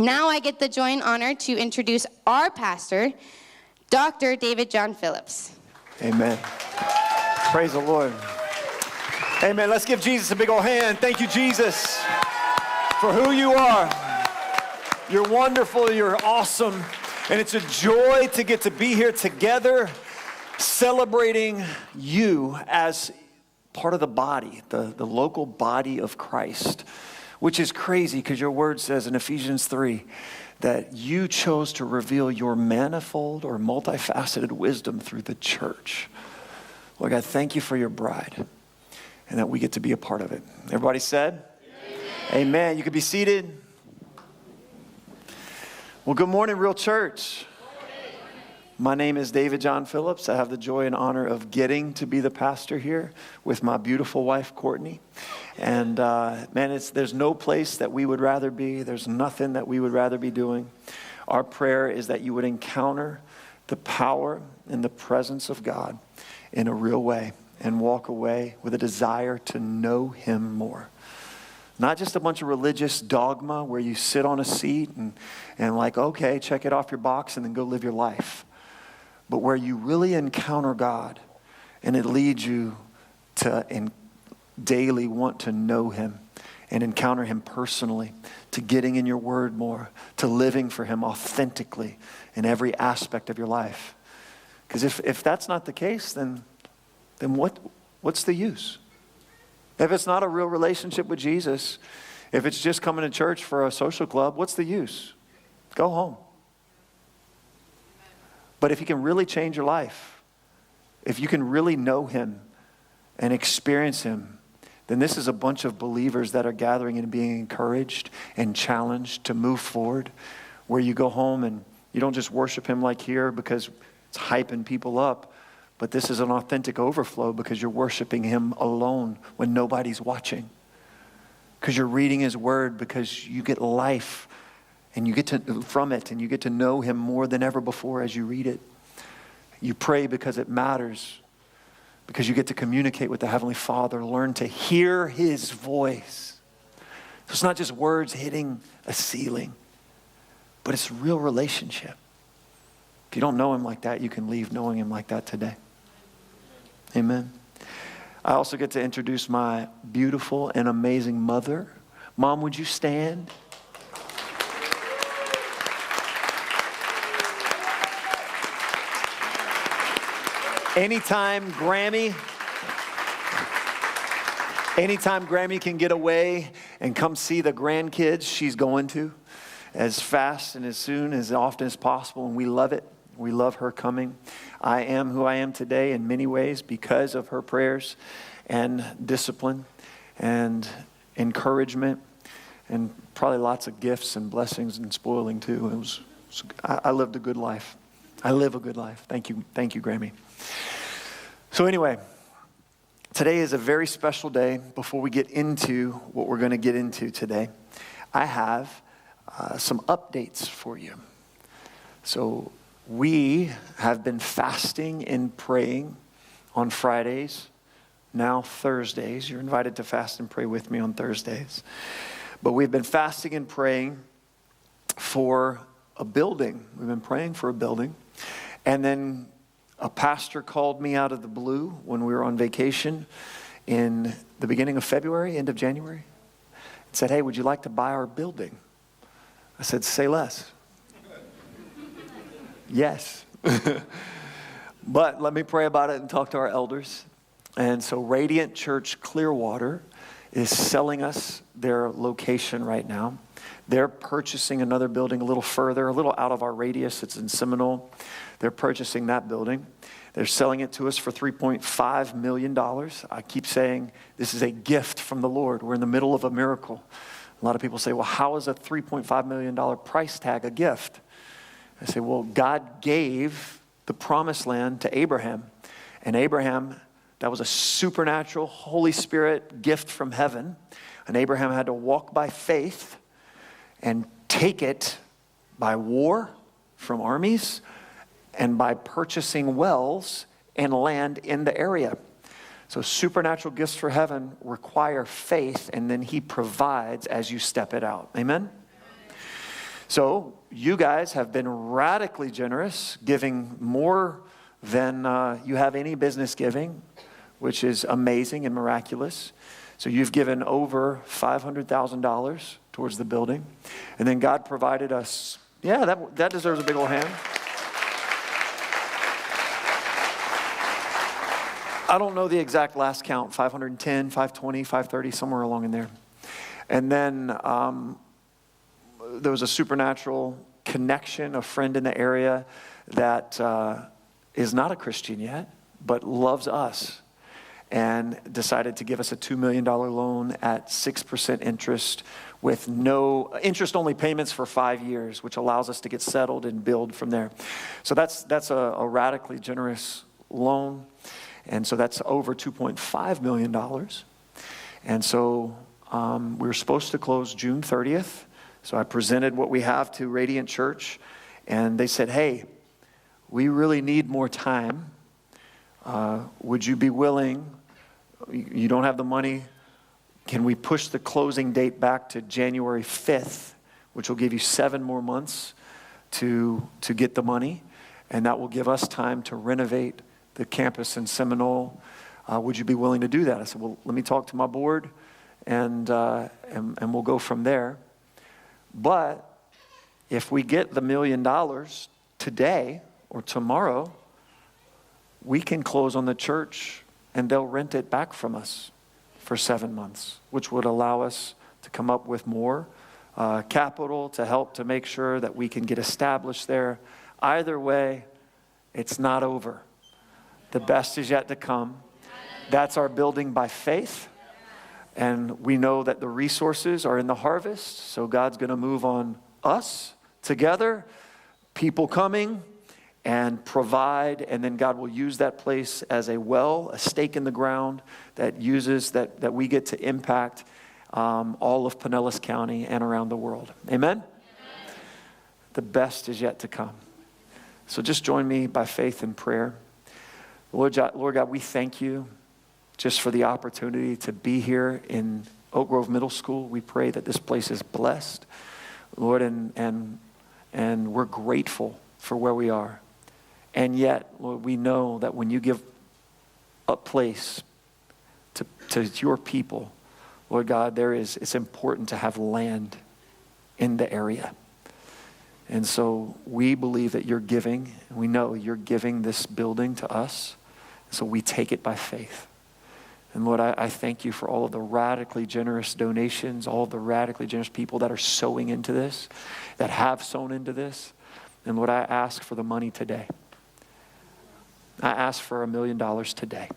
Now I get the joy and honor to introduce our pastor, Dr. David John Phillips. Amen. Praise the Lord. Amen. Let's give Jesus a big old hand. Thank you, Jesus, for who you are. You're wonderful. You're awesome. And it's a joy to get to be here together, celebrating you as part of the body, the local body of Christ, which is crazy because your word says in Ephesians 3 that you chose to reveal your manifold or multifaceted wisdom through the church. Lord God, thank you for your bride and that we get to be a part of it. Everybody said? Amen. Amen. You can be seated. Well, good morning, Real Church. My name is David John Phillips. I have the joy and honor of getting to be the pastor here with my beautiful wife, Courtney. And man, there's no place that we would rather be. There's nothing that we would rather be doing. Our prayer is that you would encounter the power and the presence of God in a real way and walk away with a desire to know him more. Not just a bunch of religious dogma where you sit on a seat and like, okay, check it off your box and then go live your life. But where you really encounter God and it leads you to daily want to know him and encounter him personally, to getting in your word more, to living for him authentically in every aspect of your life. Because if that's not the case, then what's the use? If it's not a real relationship with Jesus, if it's just coming to church for a social club, what's the use? Go home. But if he can really change your life, if you can really know him and experience him, then this is a bunch of believers that are gathering and being encouraged and challenged to move forward, where you go home and you don't just worship him like here because it's hyping people up, but this is an authentic overflow because you're worshiping him alone when nobody's watching. Because you're reading his word because you get life and you get from it and you get to know him more than ever before as you read it. You pray because it matters. Because you get to communicate with the Heavenly Father, learn to hear his voice. So it's not just words hitting a ceiling, but it's a real relationship. If you don't know him like that, you can leave knowing him like that today. Amen. I also get to introduce my beautiful and amazing mother. Mom, would you stand? Anytime Grammy can get away and come see the grandkids, she's going to as fast and as soon, as often as possible. And we love it. We love her coming. I am who I am today in many ways because of her prayers and discipline and encouragement and probably lots of gifts and blessings and spoiling too. I lived a good life. I live a good life. Thank you, Grammy. So anyway, today is a very special day. Before we get into what we're going to get into today, I have some updates for you. So we have been fasting and praying on Fridays, now Thursdays. You're invited to fast and pray with me on Thursdays. But we've been fasting and praying for a building. We've been praying for a building. And then a pastor called me out of the blue when we were on vacation in the beginning of February, end of January, and said, hey, would you like to buy our building? I said, say less. Yes. But let me pray about it and talk to our elders. And so Radiant Church Clearwater is selling us their location right now. They're purchasing another building a little further, a little out of our radius. It's in Seminole. They're purchasing that building. They're selling it to us for $3.5 million. I keep saying this is a gift from the Lord. We're in the middle of a miracle. A lot of people say, well, how is a $3.5 million price tag a gift? I say, well, God gave the promised land to Abraham. And Abraham, that was a supernatural Holy Spirit gift from heaven. And Abraham had to walk by faith and take it by war from armies and by purchasing wells and land in the area. So supernatural gifts for heaven require faith, and then he provides as you step it out. Amen? So you guys have been radically generous, giving more than you have any business giving, which is amazing and miraculous. So you've given over $500,000 towards the building. And then God provided us, that deserves a big old hand. I don't know the exact last count, 510, 520, 530, somewhere along in there. And then there was a supernatural connection, a friend in the area that is not a Christian yet, but loves us, and decided to give us a $2 million loan at 6% interest with no interest-only payments for 5 years, which allows us to get settled and build from there. So that's a radically generous loan. And so that's over $2.5 million. And so we were supposed to close June 30th. So I presented what we have to Radiant Church, and they said, hey, we really need more time. Would you be willing? You don't have the money. Can we push the closing date back to January 5th, which will give you 7 more months to get the money, and that will give us time to renovate the campus in Seminole. Would you be willing to do that? I said, well, let me talk to my board, and we'll go from there. But if we get the $1 million today or tomorrow, we can close on the church and they'll rent it back from us for 7 months, which would allow us to come up with more capital to help to make sure that we can get established there. Either way, it's not over. The best is yet to come. That's our building by faith. And we know that the resources are in the harvest. So God's going to move on us together, people coming and provide. And then God will use that place as a well, a stake in the ground that we get to impact all of Pinellas County and around the world. Amen? The best is yet to come. So just join me by faith in prayer. Lord God, we thank you just for the opportunity to be here in Oak Grove Middle School. We pray that this place is blessed, Lord, and we're grateful for where we are. And yet, Lord, we know that when you give a place to your people, Lord God, it's important to have land in the area. And so we believe that you're giving, and we know you're giving this building to us. So we take it by faith. And Lord, I thank you for all of the radically generous donations, all of the radically generous people that are sowing into this, that have sown into this. And Lord, I ask for the money today. I ask for $1 million today.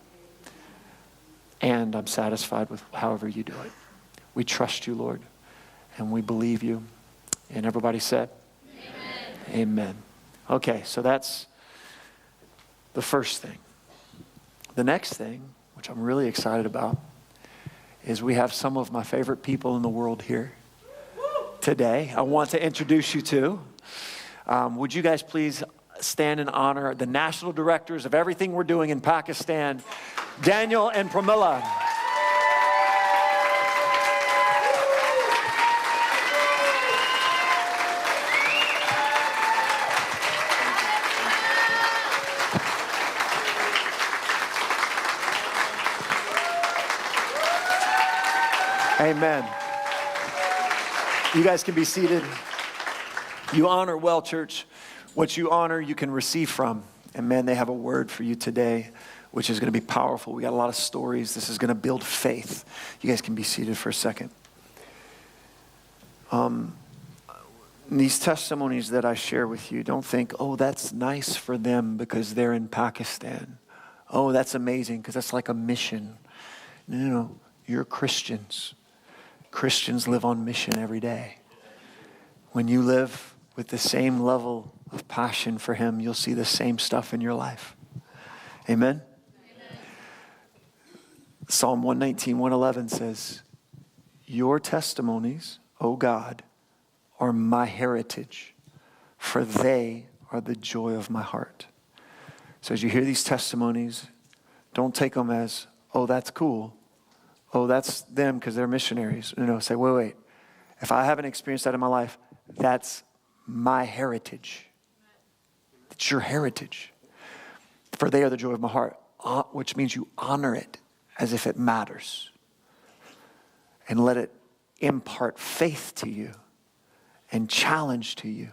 And I'm satisfied with however you do it. We trust you, Lord, and we believe you. And everybody said, amen. Amen. Okay, so that's the first thing. The next thing, which I'm really excited about, is we have some of my favorite people in the world here today. I want to introduce you to. Would you guys please stand and honor the national directors of everything we're doing in Pakistan, Daniel and Pramila. Amen. You guys can be seated. You honor well, church. What you honor, you can receive from. And man, they have a word for you today, which is going to be powerful. We got a lot of stories. This is going to build faith. You guys can be seated for a second. These testimonies that I share with you, don't think, oh, that's nice for them because they're in Pakistan. Oh, that's amazing because that's like a mission. No, you're Christians. Christians live on mission every day. When you live with the same level of passion for him, you'll see the same stuff in your life. Amen? Amen. Psalm 119, 111 says, your testimonies, O God, are my heritage, for they are the joy of my heart. So as you hear these testimonies, don't take them as, oh, that's cool. Oh, that's them because they're missionaries. No, say, wait. If I haven't experienced that in my life, that's my heritage. It's your heritage. For they are the joy of my heart, which means you honor it as if it matters. And let it impart faith to you and challenge to you,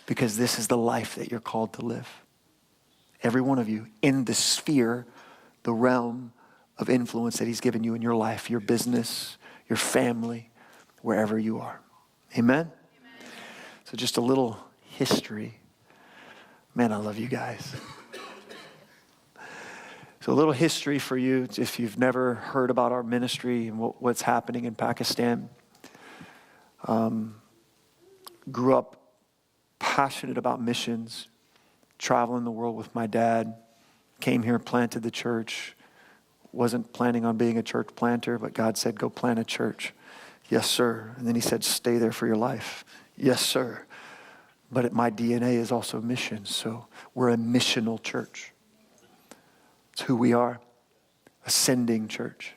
because this is the life that you're called to live. Every one of you in the sphere, the realm of influence that he's given you in your life, your business, your family, wherever you are. Amen? So just a little history. Man, I love you guys. So a little history for you, if you've never heard about our ministry and what's happening in Pakistan. Grew up passionate about missions, traveling the world with my dad. Came here, planted the church. Wasn't planning on being a church planter, but God said, go plant a church. Yes, sir. And then he said, stay there for your life. Yes, sir. But my DNA is also mission, so we're a missional church. It's who we are, ascending church.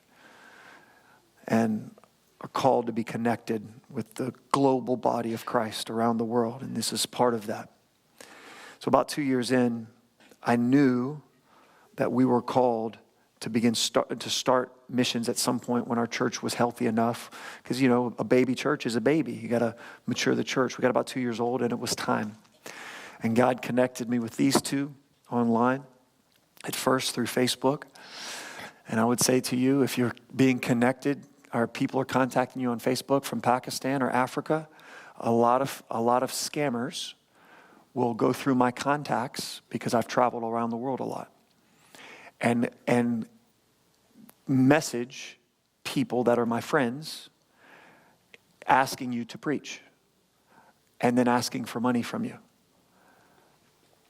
And are called to be connected with the global body of Christ around the world, and this is part of that. So about 2 years in, I knew that we were called to start missions at some point when our church was healthy enough. Because, you know, a baby church is a baby. You got to mature the church. We got about 2 years old, and it was time. And God connected me with these two online, at first through Facebook. And I would say to you, if you're being connected, or people are contacting you on Facebook from Pakistan or Africa, a lot of scammers will go through my contacts because I've traveled around the world a lot. And message people that are my friends asking you to preach and then asking for money from you.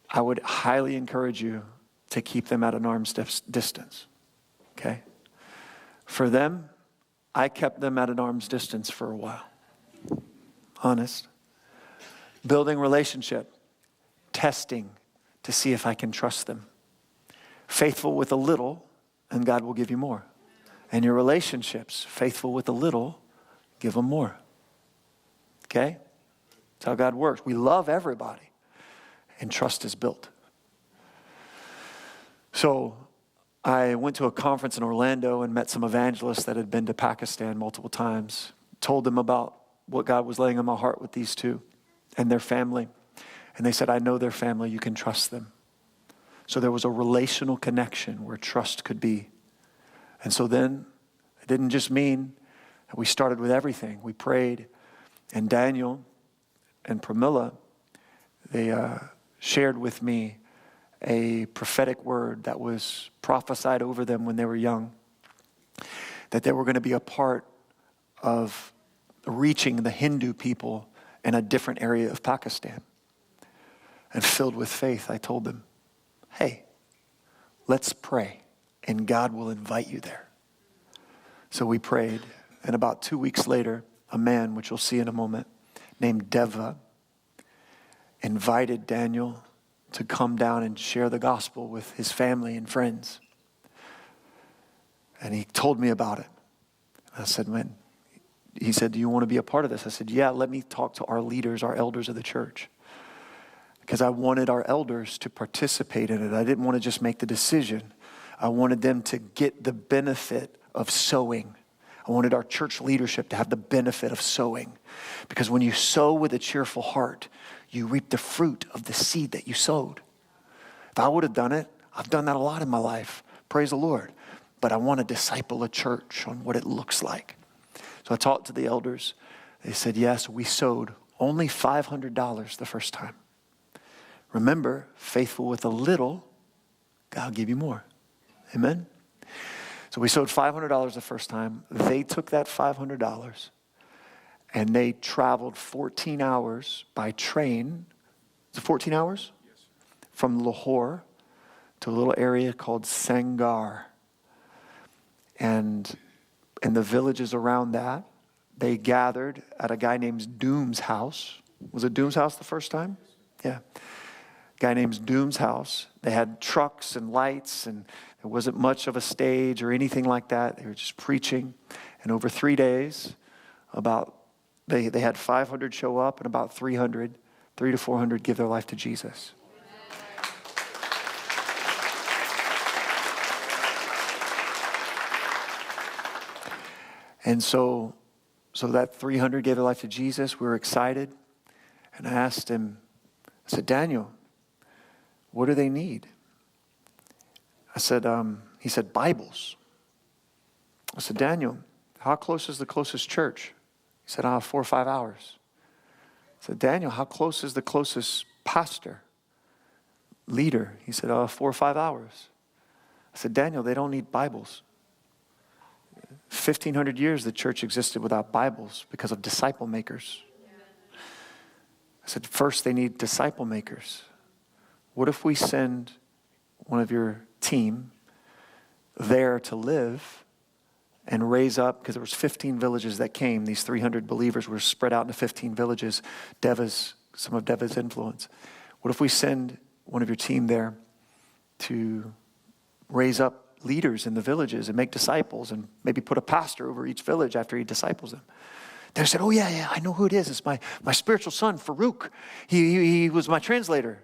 I would highly encourage you to keep them at an arm's distance, okay? For them, I kept them at an arm's distance for a while. Honest. Building relationship, testing to see if I can trust them. Faithful with a little, and God will give you more. And your relationships, faithful with a little, give them more. Okay? That's how God works. We love everybody, and trust is built. So I went to a conference in Orlando and met some evangelists that had been to Pakistan multiple times. Told them about what God was laying on my heart with these two and their family. And they said, I know their family, you can trust them. So there was a relational connection where trust could be. And so then it didn't just mean that we started with everything. We prayed, and Daniel and Pramila, they shared with me a prophetic word that was prophesied over them when they were young, that they were going to be a part of reaching the Hindu people in a different area of Pakistan. And filled with faith, I told them, hey, let's pray, and God will invite you there. So we prayed, and about 2 weeks later, a man, which you'll see in a moment, named Deva, invited Daniel to come down and share the gospel with his family and friends. And he told me about it. I said, man, he said, do you want to be a part of this? I said, yeah, let me talk to our leaders, our elders of the church. Because I wanted our elders to participate in it. I didn't want to just make the decision. I wanted them to get the benefit of sowing. I wanted our church leadership to have the benefit of sowing. Because when you sow with a cheerful heart, you reap the fruit of the seed that you sowed. If I would have done it, I've done that a lot in my life. Praise the Lord. But I want to disciple a church on what it looks like. So I talked to the elders. They said, yes, we sowed only $500 the first time. Remember, faithful with a little, God will give you more. Amen? So we sowed $500 the first time. They took that $500 and they traveled 14 hours by train. Is it 14 hours? Yes. From Lahore to a little area called Sangar. And in the villages around that, they gathered at a guy named Doom's house. Was it Doom's house the first time? Yeah. Guy named Doom's house. They had trucks and lights, and there wasn't much of a stage or anything like that. They were just preaching. And over 3 days, they had 500 show up, and about 300 300 to 400 give their life to Jesus. And so that 300 gave their life to Jesus. We were excited. And I asked him, I said, Daniel, what do they need? I said, he said, Bibles. I said, Daniel, how close is the closest church? He said, 4 or 5 hours. I said, Daniel, how close is the closest pastor, leader? He said, 4 or 5 hours. I said, Daniel, they don't need Bibles. 1,500 years the church existed without Bibles because of disciple makers. I said, first they need disciple makers. What if we send one of your team there to live and raise up, because there was 15 villages that came. These 300 believers were spread out into 15 villages, some of Deva's influence. What if we send one of your team there to raise up leaders in the villages and make disciples and maybe put a pastor over each village after he disciples them? They said, oh yeah, I know who it is. It's my spiritual son, Farouk. He was my translator.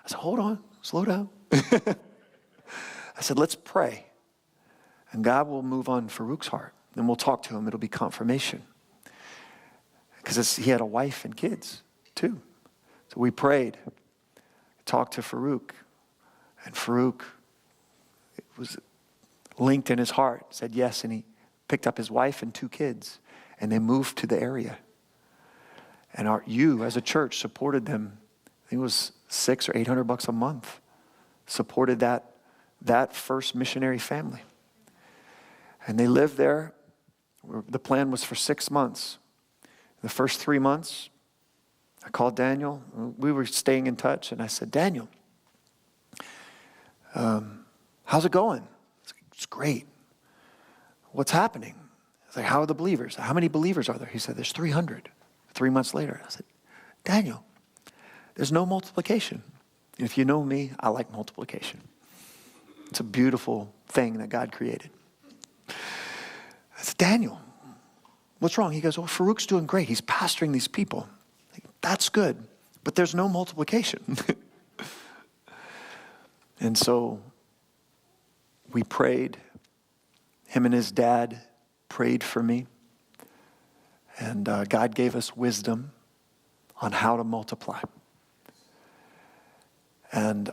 I said, hold on, slow down. I said, let's pray. And God will move on Farouk's heart. Then we'll talk to him. It'll be confirmation. Because he had a wife and kids too. So we prayed, talked to Farouk. And Farouk, it was linked in his heart, said yes. And he picked up his wife and 2 kids. And they moved to the area. And you, as a church, supported them. I think it was $600 or $800 a month. Supported that first missionary family. And they lived there. The plan was for 6 months. The first 3 months, I called Daniel. We were staying in touch. And I said, Daniel, how's it going? It's great. What's happening? It's like, how are the believers? How many believers are there? He said, there's 300. 3 months later, I said, Daniel, there's no multiplication. If you know me, I like multiplication. It's a beautiful thing that God created. I said, Daniel, what's wrong? He goes, well, Farouk's doing great. He's pastoring these people. Like, that's good, but there's no multiplication. And so we prayed. Him and his dad prayed for me. And God gave us wisdom on how to multiply. And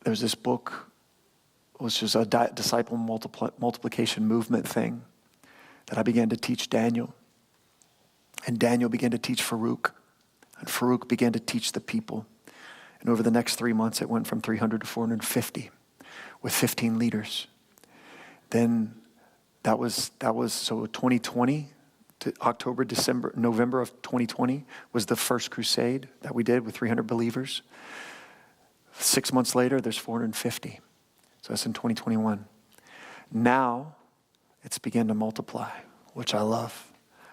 there's this book, which is a disciple multiplication movement thing that I began to teach Daniel. And Daniel began to teach Farouk. And Farouk began to teach the people. And over the next 3 months, it went from 300 to 450 with 15 leaders. Then that was so 2020 to November of 2020 was the first crusade that we did with 300 believers. 6 months later, there's 450. So that's in 2021. Now, it's begun to multiply, which I love.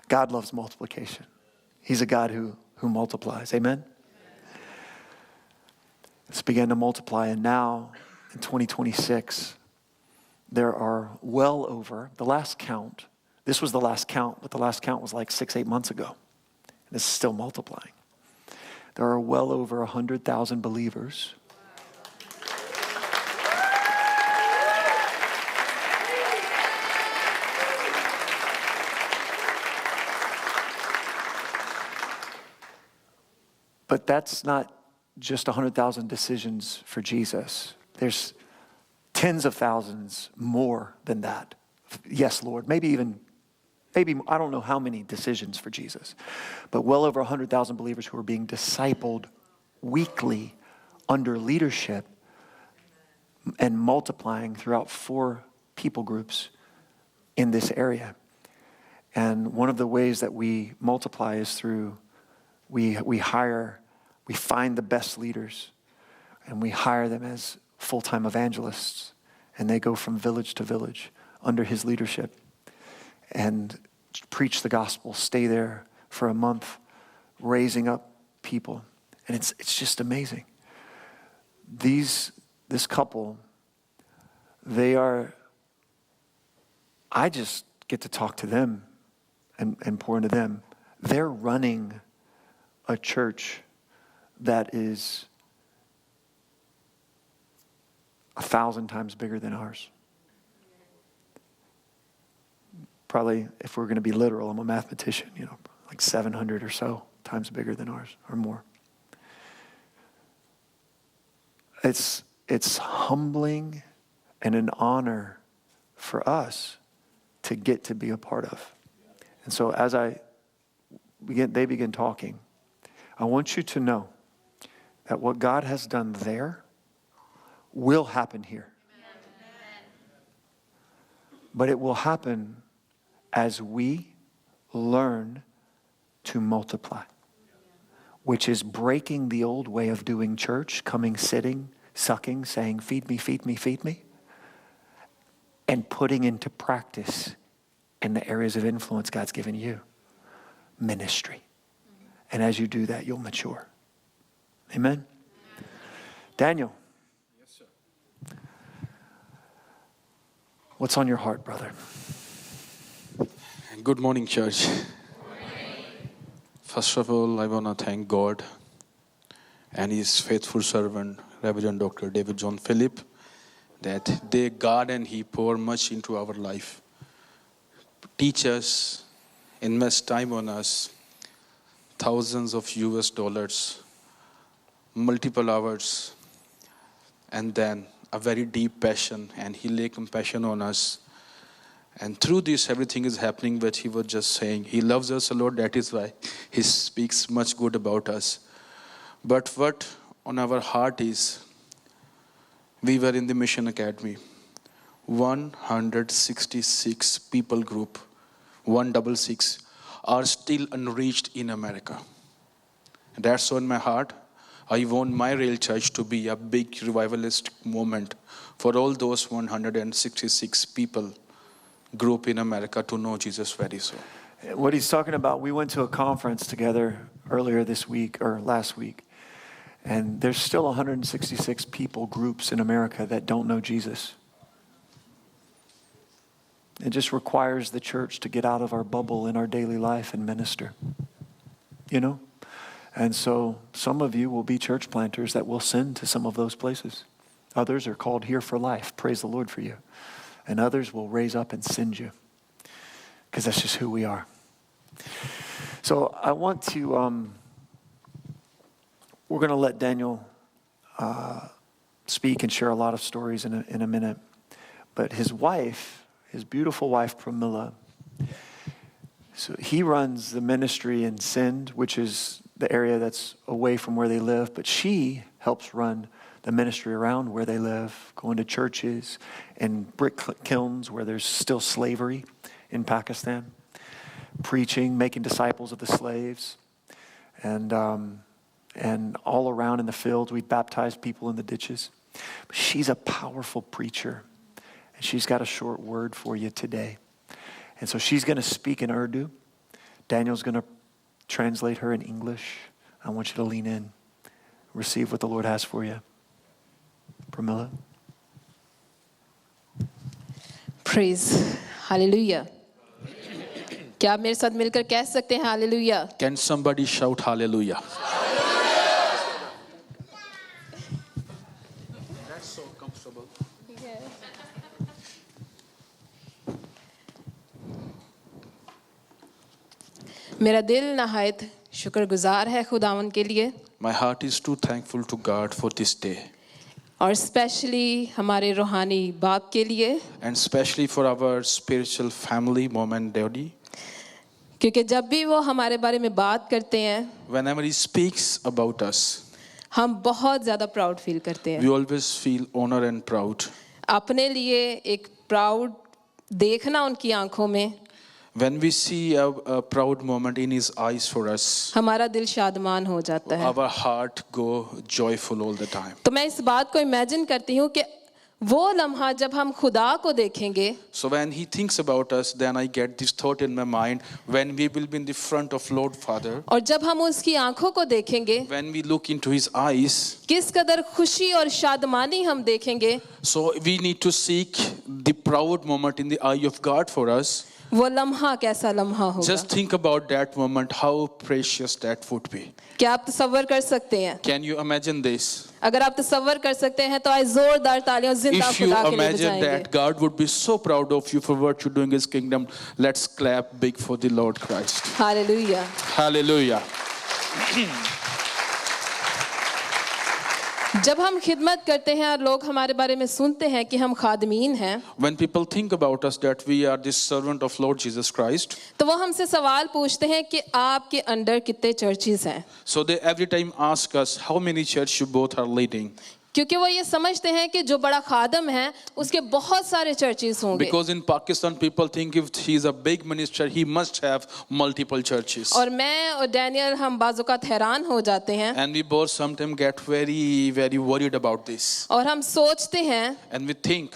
God loves multiplication. He's a God who multiplies. Amen? It's begun to multiply, and now, in 2026, there are well over, the last count, this was the last count, but the last count was like 6-8 months ago. And it's still multiplying. There are well over 100,000 believers. But that's not just 100,000 decisions for Jesus. There's tens of thousands more than that. Yes, Lord. Maybe I don't know how many decisions for Jesus, but well over 100,000 believers who are being discipled weekly under leadership and multiplying throughout 4 people groups in this area. And one of the ways that we multiply is through we find the best leaders and we hire them as full-time evangelists, and they go from village to village under his leadership and preach the gospel, stay there for a month, raising up people. And it's just amazing. This couple, I just get to talk to them and pour into them. They're running a church that is 1,000 times bigger than ours. Probably, if we're going to be literal, I'm a mathematician, like 700 or so times bigger than ours or more. It's humbling and an honor for us to get to be a part of. And so as they begin talking, I want you to know that what God has done there will happen here. But it will happen as we learn to multiply, which is breaking the old way of doing church, coming, sitting, sucking, saying, feed me, feed me, feed me, and putting into practice in the areas of influence God's given you, ministry. And as you do that, you'll mature. Amen? Daniel. Yes, sir. What's on your heart, brother? Good morning, church. First of all, I want to thank God and His faithful servant, Reverend Dr. David John Philip, that they guard and He pour much into our life. Teach us, invest time on us, thousands of US dollars, multiple hours, and then a very deep passion, and He lay compassion on us. And through this, everything is happening, but He was just saying, He loves us a lot, that is why He speaks much good about us. But what on our heart is, we were in the Mission Academy, 166 people group, 166, are still unreached in America. And that's on my heart. I want my real church to be a big revivalist moment for all those 166 people group in America to know Jesus very soon. What he's talking about, we went to a conference together earlier this week or last week, and there's still 166 people groups in America that don't know Jesus. It just requires the church to get out of our bubble in our daily life and minister. And so some of you will be church planters that will send to some of those places. Others are called here for life. Praise the Lord for you. And others will raise up and send you, because that's just who we are. So I want to, we're going to let Daniel speak and share a lot of stories in a minute. But his wife, his beautiful wife, Pramila, so he runs the ministry in Sindh, which is the area that's away from where they live. But she helps run the ministry around where they live, going to churches and brick kilns where there's still slavery in Pakistan, preaching, making disciples of the slaves, and all around in the fields. We baptize people in the ditches. But she's a powerful preacher, and she's got a short word for you today. And so she's going to speak in Urdu. Daniel's going to translate her in English. I want you to lean in, receive what the Lord has for you. Pramila. Praise. Hallelujah. क्या आप मेरे साथ मिलकर कह सकते हैं hallelujah? Can somebody shout hallelujah? That's so comfortable. मेरा दिल नहायत शुक्रगुजार है खुदावन के लिए. My heart is too thankful to God for this day. और स्पेशली हमारे रूहानी बाप के लिए. And especially for our spiritual family, mom and daddy. क्योंकि जब भी वो हमारे बारे में बात करते हैं, Whenever he speaks about us, हम बहुत ज़्यादा प्राउड फील करते हैं. we always feel honor and proud. अपने लिए एक प्राउड देखना उनकी आंखों में, When we see a proud moment in his eyes for us, हमारा दिल शादमान हो जाता है. our heart go joyful all the time. तो मैं इस बात को इमेजिन करती हूँ कि वो लम्हा जब हम खुदा को देखेंगे, So when he thinks about us, then I get this thought in my mind, when we will be in the front of Lord Father, और जब हम उसकी आंखों को देखेंगे, when we look into his eyes, किस कदर खुशी और शादमानी हम देखेंगे. so we need to seek the proud moment in the eye of God for us. वो लम्हा कैसा लम्हा होगा। Just think about that moment, how precious that would be. क्या आप तसव्वुर कर सकते हैं? Can you imagine this? अगर आप तसव्वुर कर सकते हैं तो आज जोरदार तालियां जिंदा If you खुदा के लिए imagine बजाएंगे। that, God would be so proud of you for what you're doing in His kingdom. Let's clap big for the Lord Christ. Hallelujah. Hallelujah. जब हम खिदमत करते हैं और लोग हमारे बारे में सुनते हैं कि हम खादमीन हैं, When people think about us that we are the servant of Lord Jesus Christ, तो वो हमसे सवाल पूछते हैं कि आपके अंडर कितने चर्चेस हैं। so they every time ask us how many churches you both are leading. क्योंकि वो ये समझते हैं कि जो बड़ा खादम है उसके बहुत सारे चर्चेस होंगे। Because in Pakistan, people think if he is a big minister, he must have multiple churches. और मैं और डैनियल हम बाज़-औक़ात हैरान हो जाते हैं And we both sometimes get very, very worried about this. और हम सोचते हैं And we think,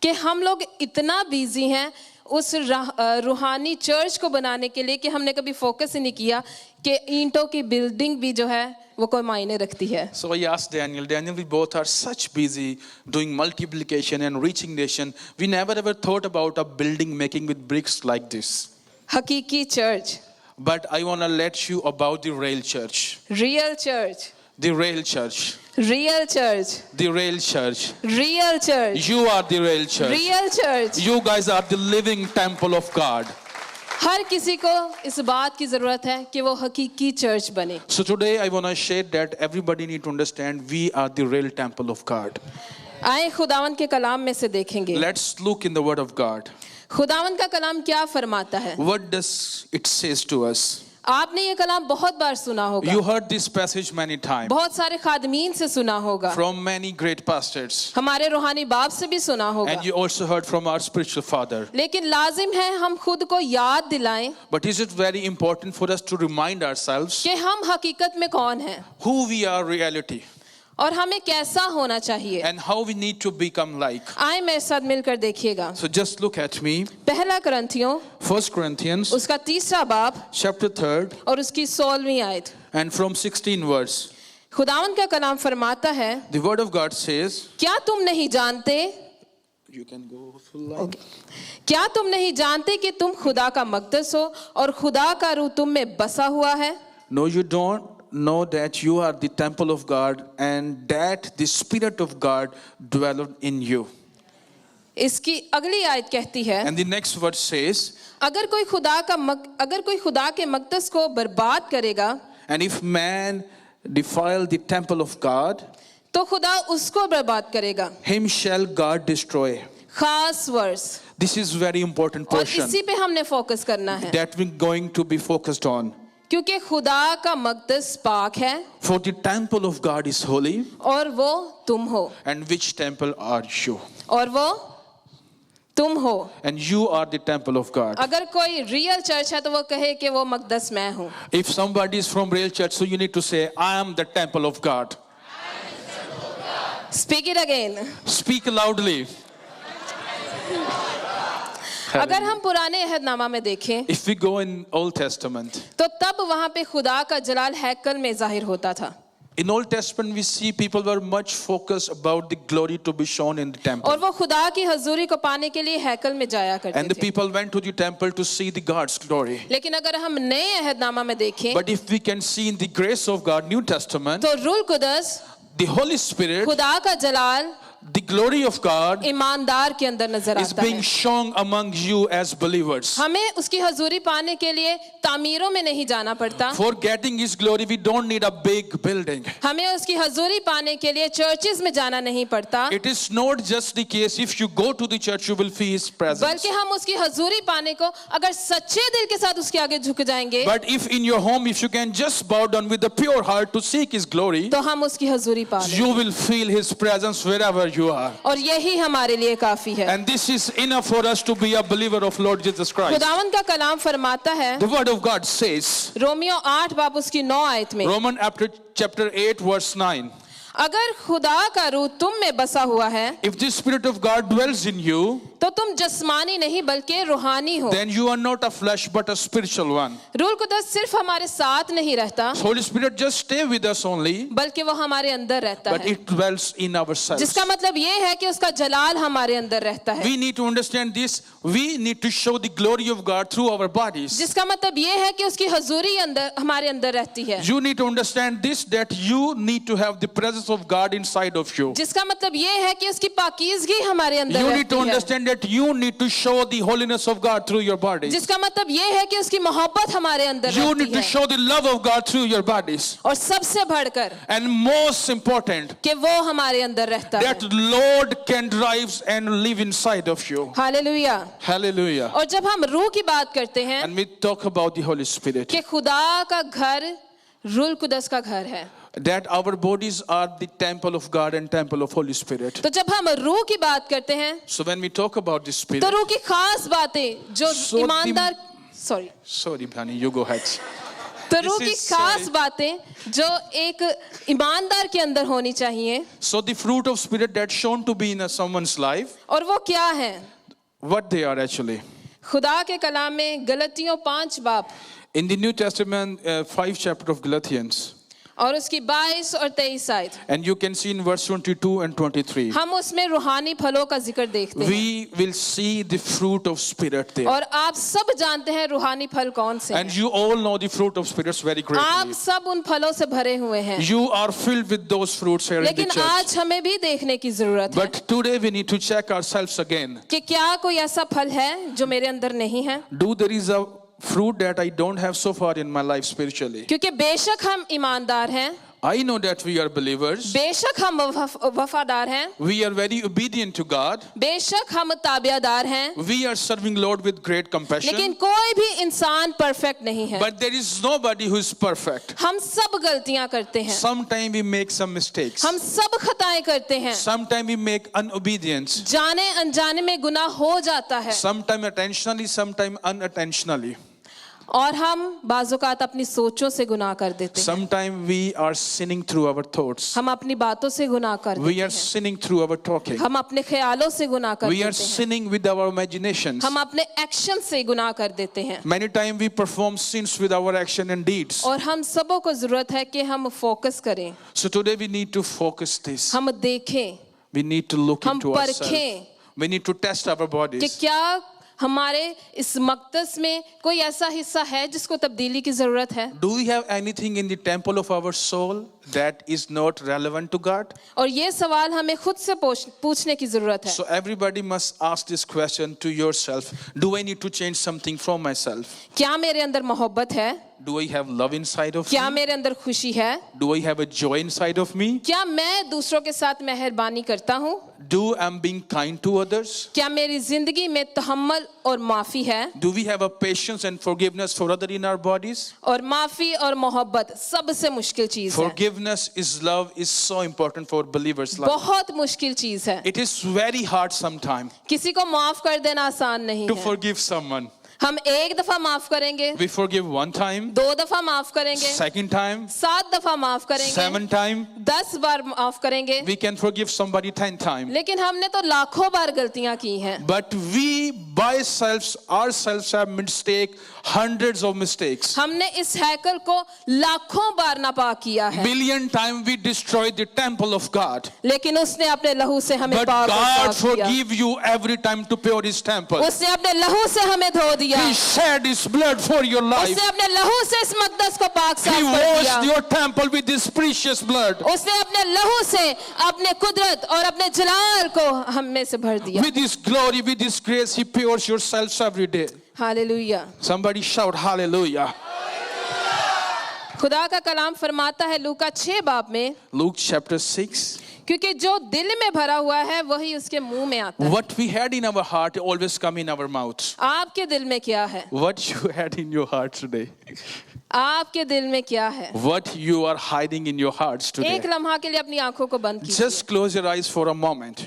कि हम लोग इतना बिजी हैं उस रूहानी चर्च को बनाने के लिए कि हमने कभी फोकस ही नहीं किया कि ईंटों की बिल्डिंग भी जो है वो कोई मायने रखती है। so I asked Daniel, we both are such busy doing multiplication and reaching nation. We never ever thought about a building making with bricks like this. हकीकी church, But I want to let you about the real church. Real church, The real church. Real church, The real church. Real church, You are the real church. Real church. You guys are the living temple of God. हर किसी को इस बात की जरूरत है कि वो हकीकी चर्च बने। So today I want to share that everybody need to understand we are the real temple of God. आए खुदावन के कलाम में से देखेंगे Let's look in the word of God. खुदावन का कलाम क्या फरमाता है। What does it says to us? आपने ये कलाम बहुत बार सुना होगा, You heard this passage many times बहुत सारे खादमीन से सुना होगा, from many great pastors. हमारे रूहानी बाप से भी सुना होगा। And you also heard from our spiritual father. लेकिन लाजिम है हम खुद को याद दिलाएं But is it very important for us to remind ourselves कि हम हकीकत में कौन हैं who we are reality और हमें कैसा होना चाहिए। and how we need to become like? आए मेरे साथ मिलकर देखिएगा। So just look at me. पहला करंथियों 1 Corinthians उसका 3 बाब chapter 3 और उसकी 16वीं आयत। and from 16 verse. खुदावन का कलाम फरमाता है, The word of God says, क्या तुम नहीं जानते, you can go full line. क्या तुम नहीं जानते कि तुम खुदा का मक़दस हो और खुदा का रूह तुम में बसा हुआ है। No, you don't know that you are the temple of God and that the Spirit of God dwelleth in you. इसकी अगली आयत कहती है, And the next verse says, अगर कोई खुदा के मक़दस को बर्बाद करेगा and if man defile the temple of God, तो खुदा उसको बर्बाद करेगा। him shall God destroy. खास verse, This is very important और portion इसी पे हमने फोकस करना है that we're going to be focused on. क्योंकि खुदा का मक़दस पाक है For the temple of God is holy, और वो तुम हो, and which temple are you? और वो तुम हो। And you are the temple of God. अगर कोई रियल चर्च है तो वो कहे कि वो मक़दस मैं हूँ। If somebody is from real church, so you need to say, I am the temple of God. Speak it again. Speak loudly. अगर हम पुराने अहदनामा में देखें If we go in Old Testament, तो तब वहाँ पे खुदा का जलाल हैकल में जाहिर होता था। in Old Testament we see people were much focused about the glory to be shown in the temple. और वो खुदा की हजूरी को पाने के लिए हैकल में जाया And करते the थे। people went to the temple to see the God's glory. लेकिन अगर हम नए अहदनामा में देखें But if we can see in the grace of God, New Testament, तो रूह कुदस, the Holy Spirit, खुदा का जलाल the glory of God ईमानदार के अंदर नजर is आता being है। shown among you as believers. हमें उसकी हजूरी पाने के लिए तामीरों में नहीं जाना पड़ता, For getting His glory, we don't need a big building. हमें उसकी हजूरी पाने के लिए चर्चेस में जाना नहीं पड़ता, It is not just the case if you go to the church, you will feel His presence. बल्कि हम उसकी हजूरी पाने को अगर सच्चे दिल के साथ उसके आगे झुक जाएंगे But if in your home, if you can just bow down with a pure heart to seek His glory, तो हम उसकी हजूरी पा लेंगे। you will feel His presence wherever you are. और यही हमारे लिए काफी है। And this is enough for us to be a believer of Lord Jesus Christ. खुदावन का कलाम फरमाता है, The word of God says, Romeo 8 बाब उसकी 9 आयत में, Romans chapter 8 verse 9, अगर खुदा का रूह तुम में बसा हुआ है if the Spirit of God dwells in you, तो तो तुम जिस्मानी नहीं बल्कि रूहानी हो। then you are not a flesh but a spiritual one. रूह कुदस सिर्फ हमारे साथ नहीं रहता, So Holy Spirit just stay with us only, बल्कि वो हमारे अंदर रहता but है, it dwells in ourselves. जिसका मतलब ये है कि उसका जलाल हमारे अंदर रहता है। We need to understand this. We need to show the glory of God through our bodies. जिसका मतलब ये है कि उसकी हजूरी अंदर हमारे अंदर रहती है। You need to understand this, that you need to have the presence of God inside of you. जिसका मतलब ये है कि उसकी पाकीज़गी हमारे अंदर You need to रहती है। understand that you need to show the holiness of God through your bodies. जिसका मतलब ये है कि उसकी मोहब्बत हमारे अंदर You रहती need to है। show the love of God through your bodies. और सबसे बढ़कर And most important, कि वो हमारे अंदर रहता है। that Lord can drive and live inside of you. Hallelujah. Hallelujah. और जब हम रूह की बात करते हैं And we talk about the Holy Spirit. कि खुदा का घर रूह कुदस का घर है, That our bodies are the temple of God and temple of Holy Spirit. तो जब हम रूह की बात करते हैं So when we talk about the Spirit, तो रूह की खास बातें जो So ईमानदार sorry, Bhani, you go ahead. तो रूह की is, खास बातें जो एक ईमानदार के अंदर होनी चाहिए, So the fruit of Spirit that's shown to be in someone's life, और वो क्या है? what they are actually. खुदा के कलाम में गलतियों 5 बाब In the New Testament, 5 chapter of Galatians, और उसकी 22 और 23 आयत, and you can see in verse 22 and 23, हम उसमें रूहानी फलों का जिक्र देखते हैं। we will see the fruit of Spirit there. और आप सब जानते हैं रूहानी फल कौन से And हैं। you all know the fruit of spirits very आप greatly. सब उन फलों से भरे हुए हैं, You are filled with those fruits here in the लेकिन church. आज हमें भी देखने की जरूरत है But today we need to check ourselves again. कि क्या कोई ऐसा फल है जो मेरे अंदर नहीं है, Do there is a fruit that I don't have so far in my life spiritually? क्योंकि बेशक हम ईमानदार हैं, I know that we are believers. बेशक हम वफादार हैं, We are very obedient to God. बेशक हम ताबियादार हैं, We are serving Lord with great compassion. लेकिन कोई भी इंसान परफेक्ट नहीं है। But there is nobody who is perfect. हम सब गलतियां करते हैं, Sometimes we make some mistakes. हम सब खताएं करते हैं, Sometimes we make unobedience. जाने अनजाने में गुनाह हो जाता है, Sometimes attentionally, sometimes unintentionally. और हम बाज़-औक़ात अपनी सोचों से गुनाह कर देते हैं, Sometimes we are sinning through our thoughts. हम अपनी बातों से गुनाह कर We देते are हैं, sinning through our talking. हम अपने ख्यालों से गुनाह कर We देते are हैं, sinning with our imaginations. हम अपने एक्शन से गुनाह कर देते हैं। Many times we perform sins with our action and deeds. और हम सबों को जरूरत है कि हम फोकस करें, So today we need to focus this. हम देखें, We need to look हम into ourselves. परखें We need to test our कि bodies. क्या हमारे इस मकदस में कोई ऐसा हिस्सा है जिसको तब्दीली की जरूरत है। Do we have anything in the temple of our soul that is not relevant to God? और ये सवाल हमें खुद से पूछने की जरूरत है। So everybody must ask this question to yourself. Do I need to change something from myself? क्या मेरे अंदर मोहब्बत है? Do I have love inside of क्या me? मेरे अंदर खुशी है? Do I have a joy inside of me? क्या मैं दूसरों के साथ मेहरबानी करता हूँ? Do I am being kind to others? क्या मेरी जिंदगी में तहम्मुल और माफी है? Do we have a patience and forgiveness for other in our bodies? और माफी और मोहब्बत सबसे मुश्किल चीज है, Forgiveness is love is so important for believers' life. बहुत मुश्किल चीज है। It is very hard sometimes किसी को माफ कर देना आसान नहीं to है। forgive someone. हम एक दफा माफ करेंगे, We forgive one time, 2 दफा माफ करेंगे, second time, 7 दफा माफ करेंगे, 7 time. 10 बार माफ करेंगे, We can forgive somebody 10 times. लेकिन हमने तो लाखों बार गलतियां की हैं। But we by ourselves have mistake, hundreds of mistakes. हमने इस हैकल को लाखों बार नापाक किया है, Billion times we destroyed the temple of God. लेकिन उसने अपने लहू से हमें But पाक और God साफ किया। forgive you every time to pure His temple. उसने अपने लहू से हमें धो दिया, He shed His blood for your life. उसने अपने लहू से इस मकदस को पाक He साफ कर दिया, washed your temple with His precious blood. उसने अपने लहू से अपने कुदरत और अपने जलाल को हम में से भर दिया। With His glory, with His grace, He pures yourselves every day. Hallelujah. Somebody shout hallelujah. खुदा का कलाम फरमाता है लूका 6 बाब में, Luke chapter 6. क्योंकि जो दिल में भरा हुआ है वही उसके मुंह में आता है। What we had in our heart always come in our mouth. आपके दिल में क्या है? What you had in your heart today. आपके दिल में क्या है? What you are hiding in your hearts today. एक लम्हा के लिए अपनी आंखों को बंद कीजिए, Just close your eyes for a moment.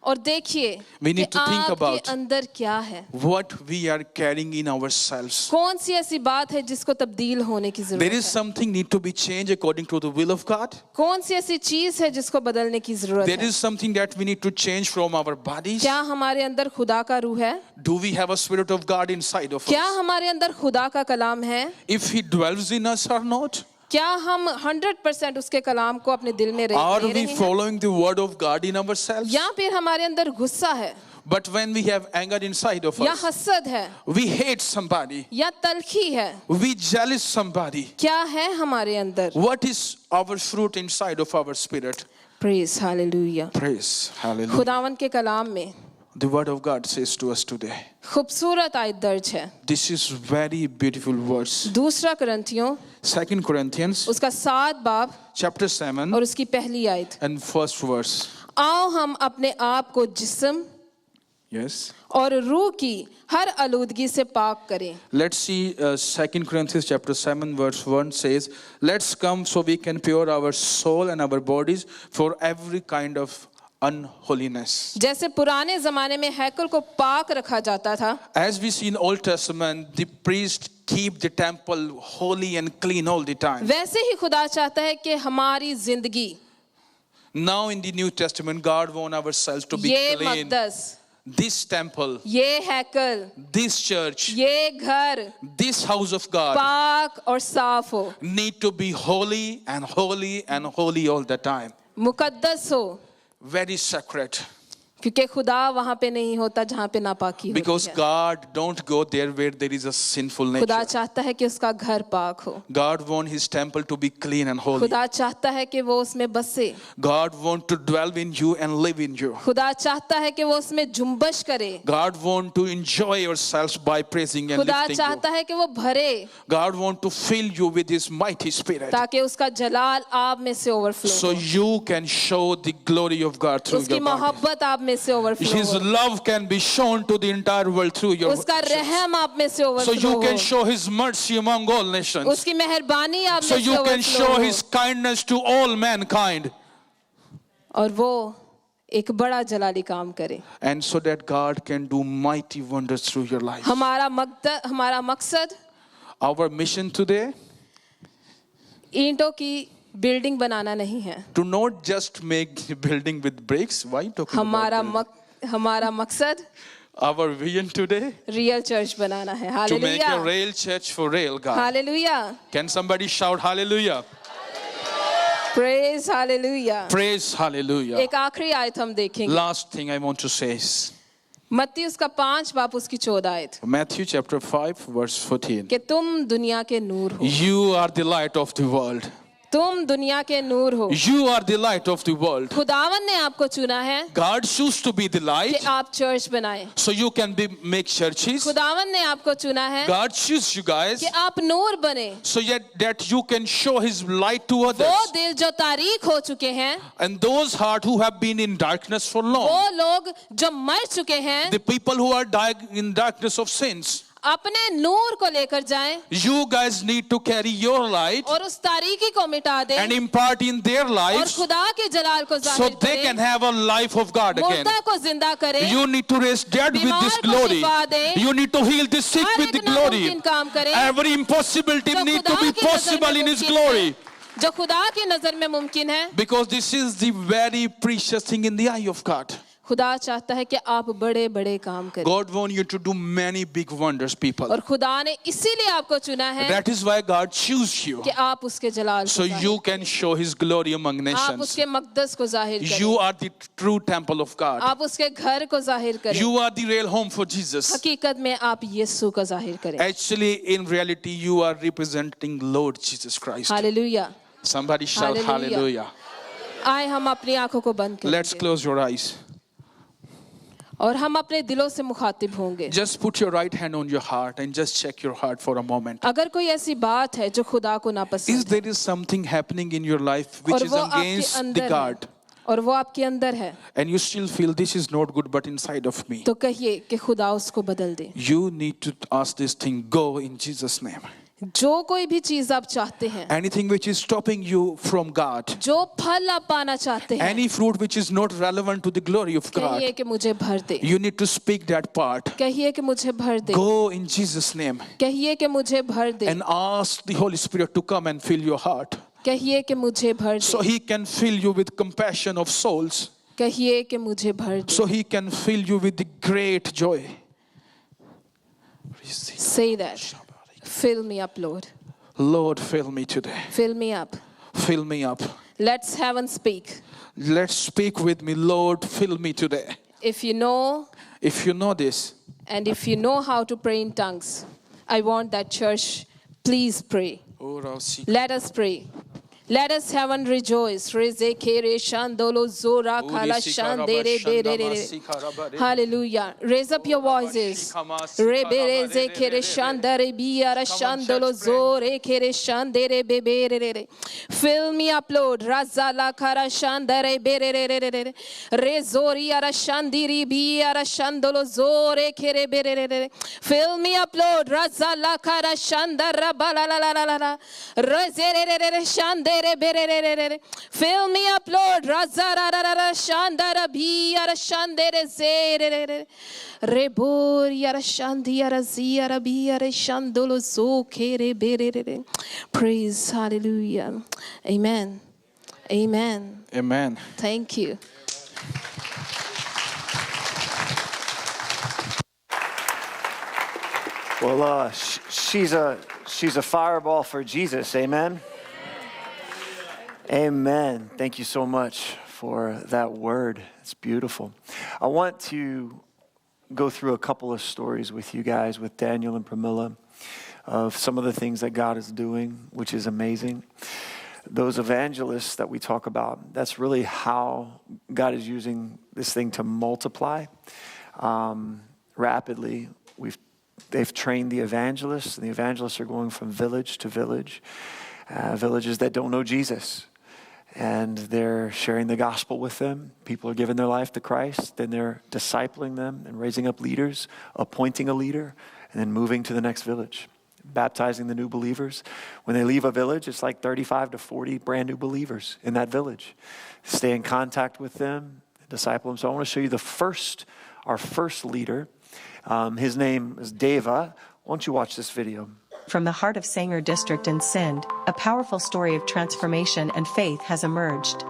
और देखिए We need कि to think आपके about अंदर क्या है, what we are carrying in ourselves. कौन सी ऐसी बात है जिसको तब्दील होने की There जरूरत is है, something need to be changed according to the will of God. कौन सी ऐसी चीज है जिसको बदलने की जरूरत There है। is something that we need to change from our bodies. क्या हमारे अंदर खुदा का रूह है? Do we have a spirit of God inside of क्या us? हमारे अंदर खुदा का कलाम है? If He dwells in us or not? क्या हम 100% उसके कलाम को अपने दिल में Are ले we रहे हैं, following the word of God in ourselves? या फिर हमारे अंदर गुस्सा है, But when we have anger inside of या us, हसद है, we hate somebody, या तलखी है, we jealous somebody. क्या है हमारे अंदर? What is our fruit inside of our spirit? Praise hallelujah. Praise, hallelujah. खुदावन के कलाम में The word of God says to us today. खूबसूरत आयत दर्ज है। This is very beautiful words. दूसरा करंथियों 2 Corinthians उसका 7 बाब chapter 7 और उसकी पहली आयत। and first verse. आओ हम अपने आप को जिस्म Yes. और रूह की हर आलूदगी से पाक करें। Let's see 2 Corinthians chapter 7 verse 1 says, let's come so we can pure our soul and our bodies for every kind of unholiness. जैसे पुराने जमाने में हैकल को पाक रखा जाता था, As we see in Old Testament, the priest keep the temple holy and clean all the time. वैसे ही खुदा चाहता है कि हमारी जिंदगी, Now in the New Testament, God wants ourselves to be ये clean. मकदस, This temple, ये हैकल, this church, ये घर this house of God पाक और साफ हो, need to be holy and holy and holy all the time. मुकद्दस हो, Very sacred. क्योंकि खुदा वहां पे नहीं होता जहां पे नापाकी Because होती है। God don't go there where there is a sinful खुदा nature. चाहता है कि उसका घर पाक हो, God wants His temple to be clean and holy. खुदा चाहता है कि वो उसमें बसे, God wants to dwell in you and live in you. खुदा चाहता है कि वो उसमें जुम्बश करे, God wants to enjoy yourselves by praising and खुदा lifting you. चाहता है कि वो भरे God wants to fill you with His mighty spirit. ताकि उसका जलाल आप में से ओवरफ्लो So हो, you can show the glory of God through उसकी your body. मोहब्बत आप में से ओवरफ्लो His हो, love can be shown to the entire world through your उसका actions. रहम आप में से So ओवरफ्लो you can हो, show His mercy among all nations. उसकी मेहरबानी आप So में से you can ओवरफ्लो show हो, His kindness to all mankind. और वो एक बड़ा जलाली काम करे। And so that God can do mighty wonders through your life. हमारा मकसद Our mission today, ईंटों की बिल्डिंग बनाना नहीं है, to not just make the building with bricks. Why talking हमारा about building? हमारा मकसद Our vision today, real church बनाना है। to make a hallelujah, real church for real God. Hallelujah, Can somebody shout hallelujah? Praise hallelujah. Praise hallelujah. एक आखिरी आयत हम देखेंगे, Last thing I want to say is मत्ती उसका 5 बाप उसकी 14 आयत, Matthew chapter 5 verse 14. कि तुम दुनिया के नूर हो, You are the light of the world. तुम दुनिया के नूर हो। You are the light of the world. खुदावन ने आपको चुना है God chooses to be the कि light आप चर्च बनाएं, so you can make churches. खुदावन ने आपको चुना है God chooses you guys कि आप नूर बने। so yet that you can show His light to वो others. दिल जो तारीख हो चुके हैं, And those hearts who have been in darkness for long, वो लोग जो मर चुके हैं, the people who are dying in darkness of sins, अपने नूर को लेकर जाएं you guys need to carry your light और उस तारीकी को मिटा दें and impart in their और lives खुदा के जलाल को so जाहिर they can करें, have a life of God again. मुर्दा को जिंदा करें, You need to raise dead with this बीमार को glory. शिफा दें, You need to heal the sick her with the एक glory. नामुमकिन काम करें, Every impossibility जो need to खुदा be की नजर possible में in His मुमकिन glory. है, जो खुदा की नजर में मुमकिन है। Because this is the very precious thing in the eye of God. खुदा चाहता है कि आप बड़े बड़े काम करें, God wants you to do many big wonders, people. और खुदा ने इसीलिए आपको चुना है That is why God chose you. कि आप उसके जलाल So को जाहिर you can show His glory among आप nations. उसके मकदस को जाहिर करें, You are the true temple of God. आप उसके घर को जाहिर करें, You are the real home for Jesus. हकीकत में आप यीशु को जाहिर करें। Actually, in reality, you are representing Lord Jesus Christ. Hallelujah. Somebody shout Hallelujah. hallelujah. आए हम अपनी आंखों को बंद Let's करेंगे close your eyes. और हम अपने दिलों से मुखातिब होंगे। Just put your right hand on your heart and just check your heart for a moment. अगर कोई ऐसी बात है जो खुदा को Is नापसंद है there is something happening in your life which और is वो आपके against the अंदर है God, और वो आपके अंदर है, and you still feel this is not good but inside of me? तो कहिए कि खुदा उसको बदल दे। You need to ask this thing, go in Jesus' name. जो कोई भी चीज आप चाहते हैं, anything which is stopping you from God, जो फल आप पाना चाहते हैं, any fruit which is not relevant to the glory of God, कहिए कि मुझे भर दे, you need to speak that part. कहिए कि मुझे भर दे, Go in Jesus' name कहिए कि मुझे भर दे, and ask the Holy Spirit to come and fill your heart, कहिए कि मुझे भर so they, He can fill you with compassion of souls, कहिए कि मुझे भर दे. so He can fill you with the great joy. Say that. Fill me up, Lord. Lord, fill me today. Fill me up. Fill me up. Let's heaven speak. Let's speak with me. Lord, fill me today. If you know If you know this, and if you know how to pray in tongues, I want that church, please pray. Let us pray. Let us heaven rejoice. Hallelujah. Raise up your voices. Fill me up, Lord. Fill me up, Lord. Fill me up, Lord. Praise, hallelujah. Amen. Amen. amen. Thank you. Well, she's a fireball for Jesus. Amen. Amen. Thank you so much for that word. It's beautiful. I want to go through a couple of stories with you guys, with Daniel and Pramila, of some of the things that God is doing, which is amazing. Those evangelists that we talk about, that's really how God is using this thing to multiply rapidly. They've trained the evangelists, and the evangelists are going from village to village, villages that don't know Jesus. And they're sharing the gospel with them. People are giving their life to Christ. Then they're discipling them and raising up leaders, appointing a leader, and then moving to the next village, baptizing the new believers. When they leave a village, it's like 35 to 40 brand new believers in that village. Stay in contact with them, disciple them. So I want to show you our first leader. His name is Deva. Why don't you watch this video? From the heart of Sanger District in Sindh, a powerful story of transformation and faith has emerged.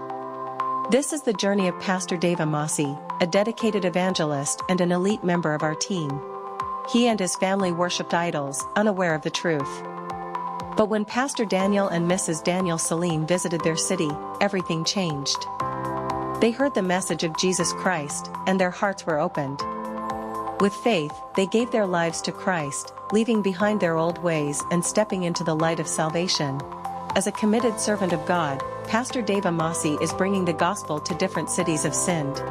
This is the journey of Pastor Deva Masi, a dedicated evangelist and an elite member of our team. He and his family worshipped idols, unaware of the truth. But when Pastor Daniel and Mrs. Daniel Salim visited their city, everything changed. They heard the message of Jesus Christ, and their hearts were opened. With faith, they gave their lives to Christ, leaving behind their old ways and stepping into the light of salvation. As a committed servant of God, Pastor Deva Masi is bringing the gospel to different cities of Sindh.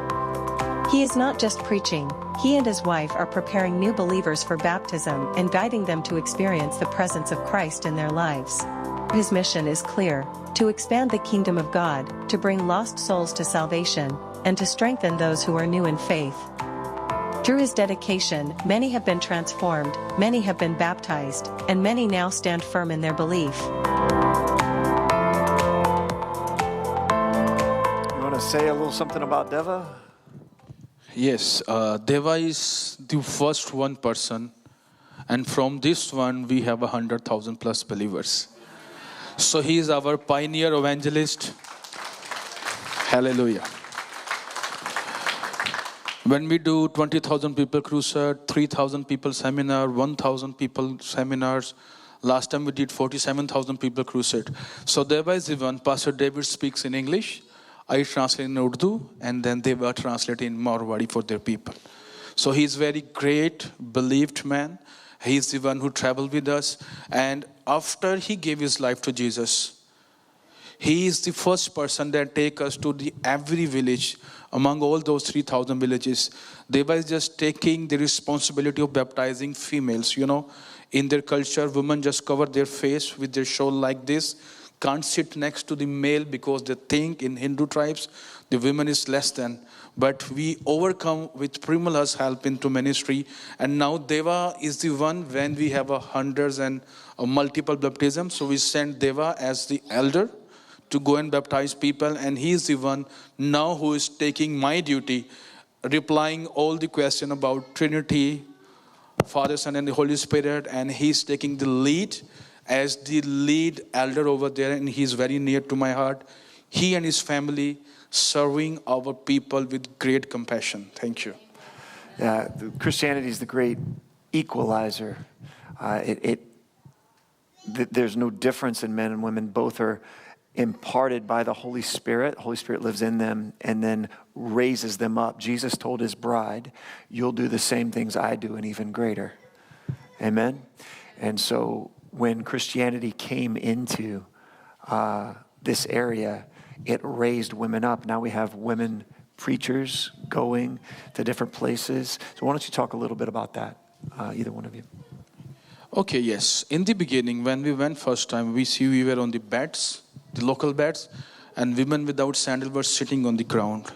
He is not just preaching, he and his wife are preparing new believers for baptism and guiding them to experience the presence of Christ in their lives. His mission is clear: to expand the kingdom of God, to bring lost souls to salvation, and to strengthen those who are new in faith. Through his dedication, many have been transformed, many have been baptized, and many now stand firm in their belief. You want to say a little something about Deva? Yes, Deva is the first one person, and from this one we have 100,000 plus believers. So he is our pioneer evangelist. Hallelujah. When we do 20,000 people crusade, 3,000 people seminar, 1,000 people seminars, last time we did 47,000 people crusade. So Deva is the one. Pastor David speaks in English, I translate in Urdu, and then they were translating in Marwari for their people. So he's very great, believed man. He's the one who traveled with us. And after he gave his life to Jesus, he is the first person that take us to every village. Among all those 3,000 villages, Deva is just taking the responsibility of baptizing females. You know, in their culture, women just cover their face with their shawl like this, can't sit next to the male because they think in Hindu tribes the women is less than. But we overcome with Primala's help into ministry. And now Deva is the one when we have hundreds and multiple baptisms. So we send Deva as the elder to go and baptize people. And he is the one now who is taking my duty, replying all the question about Trinity, Father, Son, and the Holy Spirit. And he's taking the lead as the lead elder over there. And he's very near to my heart. He and his family serving our people with great compassion. Thank you. Yeah, Christianity is the great equalizer. There's no difference in men and women. Both are imparted by the Holy Spirit. The Holy Spirit lives in them and then raises them up. Jesus told his bride, you'll do the same things I do and even greater. Amen? And so when Christianity came into this area, it raised women up. Now we have women preachers going to different places. So why don't you talk a little bit about that, either one of you? Okay, yes. In the beginning, when we went first time, we were on the beds, the local beds, and women without sandal were sitting on the ground.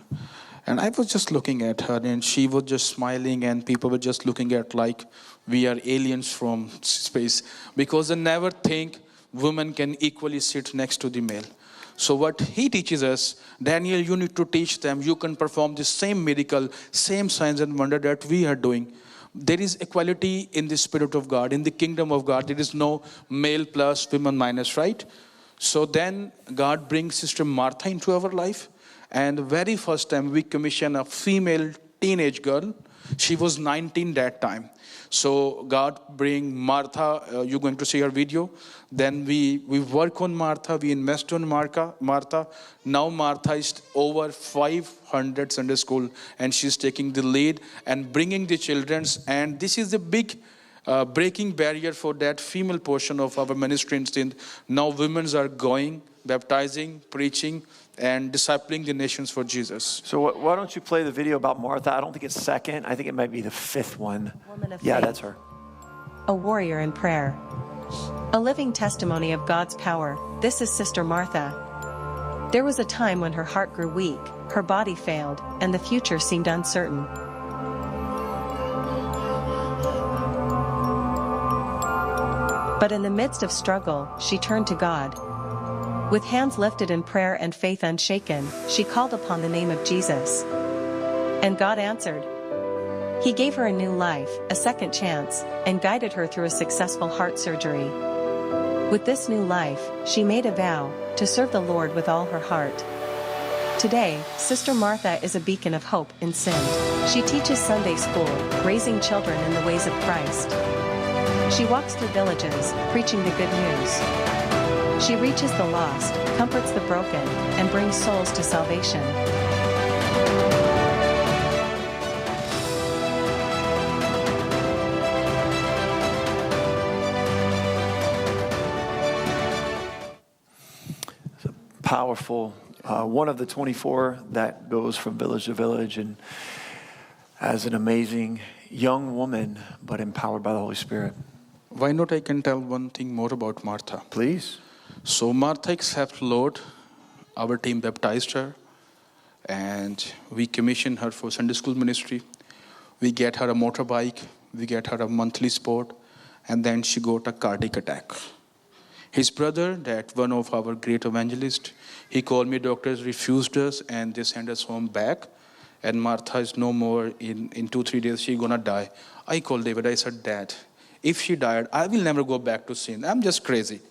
And I was just looking at her, and she was just smiling, and people were just looking at like we are aliens from space, because they never think women can equally sit next to the male. So what he teaches us, Daniel, you need to teach them, you can perform the same miracle, same signs and wonder that we are doing. There is equality in the Spirit of God, in the kingdom of God. There is no male plus, women minus, right? So then God brings Sister Martha into our life. And the very first time we commissioned a female teenage girl. She was 19 that time. So God bring Martha, you're going to see her video. Then we work on Martha, we invest on Martha. Now Martha is over 500 Sunday school and she's taking the lead and bringing the children's. And this is the big breaking barrier for that female portion of our ministry in Sindh. Now women are going, baptizing, preaching, and discipling the nations for Jesus. So why don't you play the video about Martha? I don't think it's second. I think it might be the fifth one. Woman of Yeah, faith. that's her. A warrior in prayer. A living testimony of God's power. This is Sister Martha. There was a time when her heart grew weak, her body failed, and the future seemed uncertain. But in the midst of struggle, she turned to God. With hands lifted in prayer and faith unshaken, she called upon the name of Jesus. And God answered. He gave her a new life, a second chance, and guided her through a successful heart surgery. With this new life, she made a vow to serve the Lord with all her heart. Today, Sister Martha is a beacon of hope in Sindh. She teaches Sunday school, raising children in the ways of Christ. She walks through villages, preaching the good news. She reaches the lost, comforts the broken, and brings souls to salvation. It's a powerful, one of the 24 that goes from village to village and as an amazing young woman, but empowered by the Holy Spirit. Why not I can tell one thing more about Martha? Please. So Martha accepted Lord. Our team baptized her. And we commissioned her for Sunday school ministry. We get her a motorbike. We get her a monthly sport. And then she got a cardiac attack. His brother, that one of our great evangelists, he called me, doctors refused us and they sent us home back. And Martha is no more. In 2-3 days, she's going to die. I called David. I said, Dad, if she died, I will never go back to sin. I'm just crazy.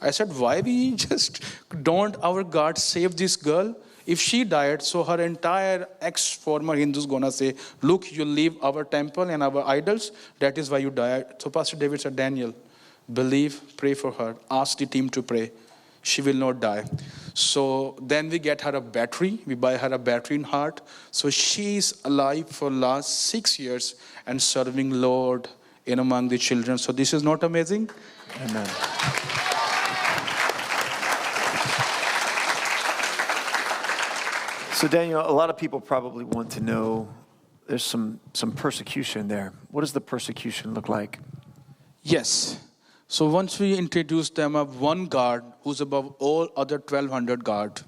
I said, why we just don't our God save this girl? If she died, so her entire ex-former Hindus gonna say, look, you leave our temple and our idols. That is why you died. So Pastor David said, Daniel, believe, pray for her. Ask the team to pray. She will not die. So then we get her a battery. We buy her a battery in heart. So she's alive for last 6 years and serving Lord in among the children. So this is not amazing? Amen. So Daniel, a lot of people probably want to know, there's some persecution there. What does the persecution look like? Yes. So once we introduced them of one guard who's above all other 1200 guard,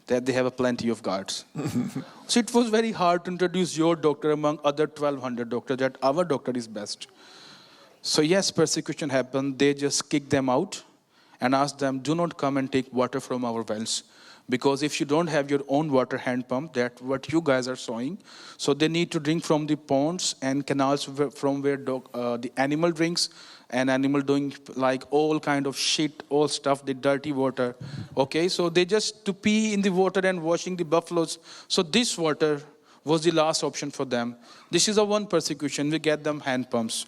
that they have a plenty of guards. So it was very hard to introduce your doctor among other 1200 doctors, that our doctor is best. So yes, persecution happened. They just kicked them out and asked them, do not come and take water from our wells. Because if you don't have your own water hand pump, that what you guys are sowing, so they need to drink from the ponds and canals from where the animal drinks, and animal doing like all kind of shit, all stuff, the dirty water. Okay, so they just to pee in the water and washing the buffaloes. So this water was the last option for them. This is a one persecution. We get them hand pumps.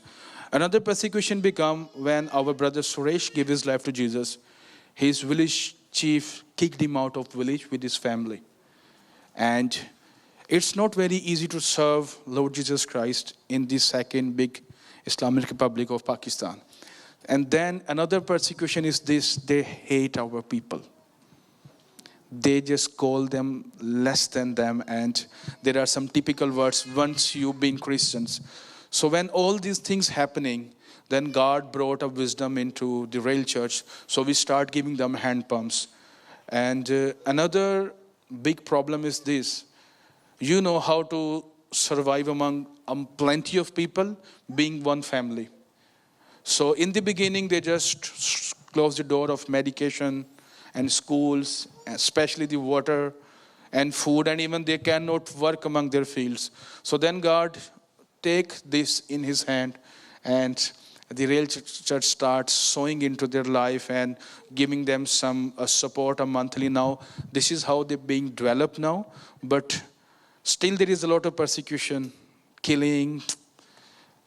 Another persecution become when our brother Suresh gave his life to Jesus. His village chief kicked him out of village with his family. And it's not very easy to serve Lord Jesus Christ in the second big Islamic Republic of Pakistan. And then another persecution is this: they hate our people. They just call them less than them, and there are some typical words, once you've been Christians. So when all these things happening, then God brought a wisdom into the Rail Church. So we start giving them hand pumps. And another big problem is this: you know how to survive among plenty of people, being one family. So in the beginning, they just closed the door of medication and schools, especially the water and food, and even they cannot work among their fields. So then God take this in his hand, and the Rail Church starts sowing into their life and giving them some support monthly now. This is how they're being developed now. But still there is a lot of persecution, killing.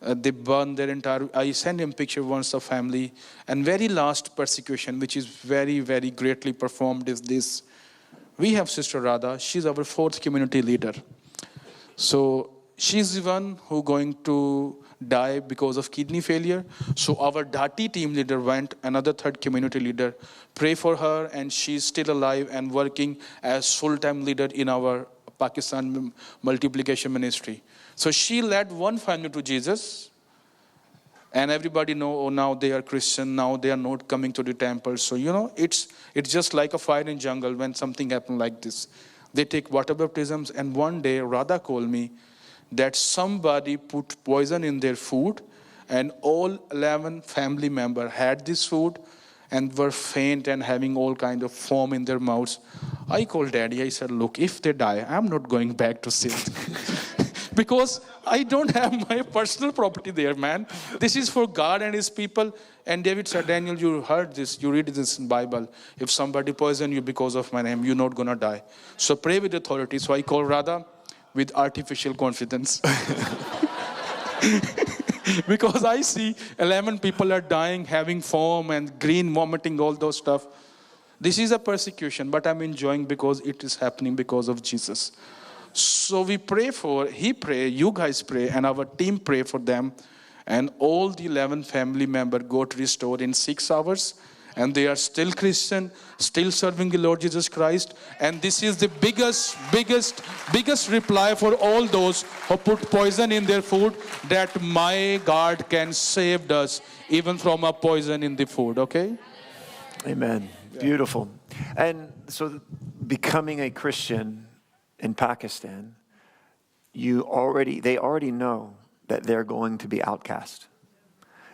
They burn their entire... I sent him a picture once of family. And very last persecution, which is very, very greatly performed, is this. We have Sister Radha. She's our fourth community leader. So she's the one who going to die because of kidney failure. So our Dhati team leader went, another third community leader, pray for her, and she's still alive and working as full-time leader in our Pakistan multiplication ministry. So she led one family to Jesus, and everybody know, oh, now they are Christian, now they are not coming to the temple. So, you know, it's just like a fire in jungle when something happens like this. They take water baptisms, and one day Radha called me that somebody put poison in their food, and all 11 family members had this food and were faint and having all kind of foam in their mouths. I called Daddy. I said, look, if they die, I'm not going back to Sindh. Because I don't have my personal property there, man. This is for God and his people. And David said, Daniel, you heard this, you read this in Bible. If somebody poison you because of my name, you're not going to die. So pray with authority. So I called Radha with artificial confidence. Because I see 11 people are dying, having foam and green vomiting, all those stuff. This is a persecution, but I'm enjoying because it is happening because of Jesus. So we pray for, he pray, you guys pray, and our team pray for them. And all the 11 family members got restored in 6 hours. And they are still Christian, still serving the Lord Jesus Christ. And this is the biggest reply for all those who put poison in their food, that my God can save us even from a poison in the food, okay? Amen. Beautiful. And so becoming a Christian in Pakistan, they already know that they're going to be outcast.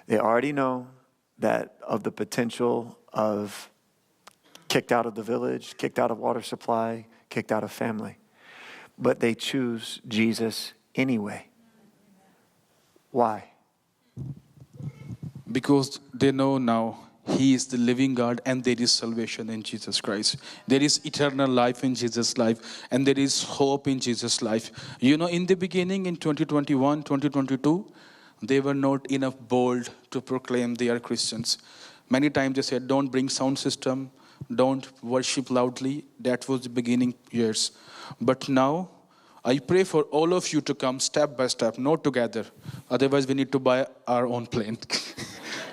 They already know that of the potential of kicked out of the village, kicked out of water supply, kicked out of family. But they choose Jesus anyway. Why? Because they know now he is the living God, and there is salvation in Jesus Christ. There is eternal life in Jesus' life, and there is hope in Jesus' life. You know, in the beginning, in 2021, 2022, they were not enough bold to proclaim they are Christians. Many times they said, don't bring sound system, don't worship loudly. That was the beginning years. But now, I pray for all of you to come step by step, not together. Otherwise, we need to buy our own plane.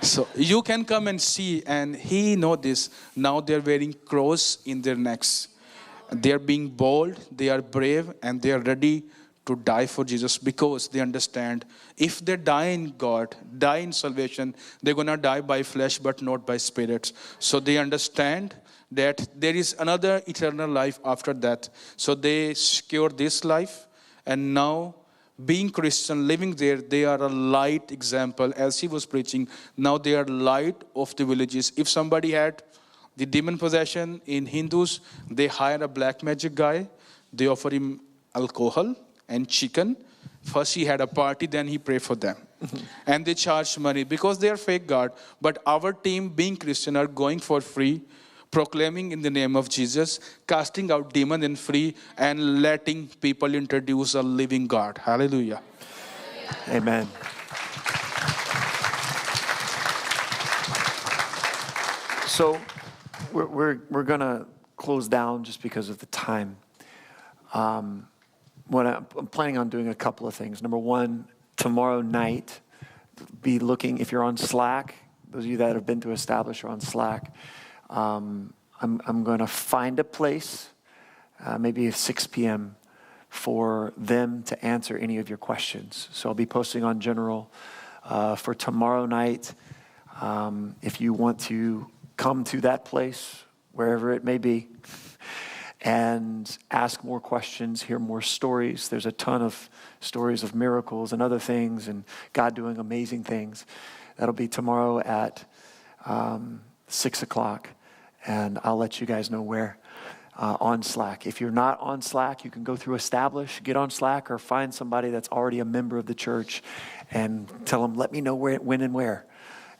So you can come and see, and he know this. Now they're wearing cross in their necks. They're being bold, they are brave, and they are ready to die for Jesus because they understand if they die in God, die in salvation, they're going to die by flesh but not by spirit. So they understand that there is another eternal life after that. So they secure this life, and now being Christian, living there, they are a light example. As he was preaching, now they are light of the villages. If somebody had the demon possession in Hindus, they hire a black magic guy, they offer him alcohol and chicken. First he had a party, then he pray for them. And they charge money because they are fake God. But our team, being Christian, are going for free, proclaiming in the name of Jesus, casting out demon in free, and letting people introduce a living God. Hallelujah. Amen. So we're going to close down just because of the time. I'm planning on doing a couple of things. Number one, tomorrow night, be looking, if you're on Slack, those of you that have been to Establish are on Slack, I'm going to find a place, maybe at 6 p.m., for them to answer any of your questions. So I'll be posting on General for tomorrow night. If you want to come to that place, wherever it may be, and ask more questions, hear more stories. There's a ton of stories of miracles and other things and God doing amazing things. That'll be tomorrow at 6 o'clock. And I'll let you guys know where on Slack. If you're not on Slack, you can go through Establish, get on Slack, or find somebody that's already a member of the church and tell them, let me know where, when and where.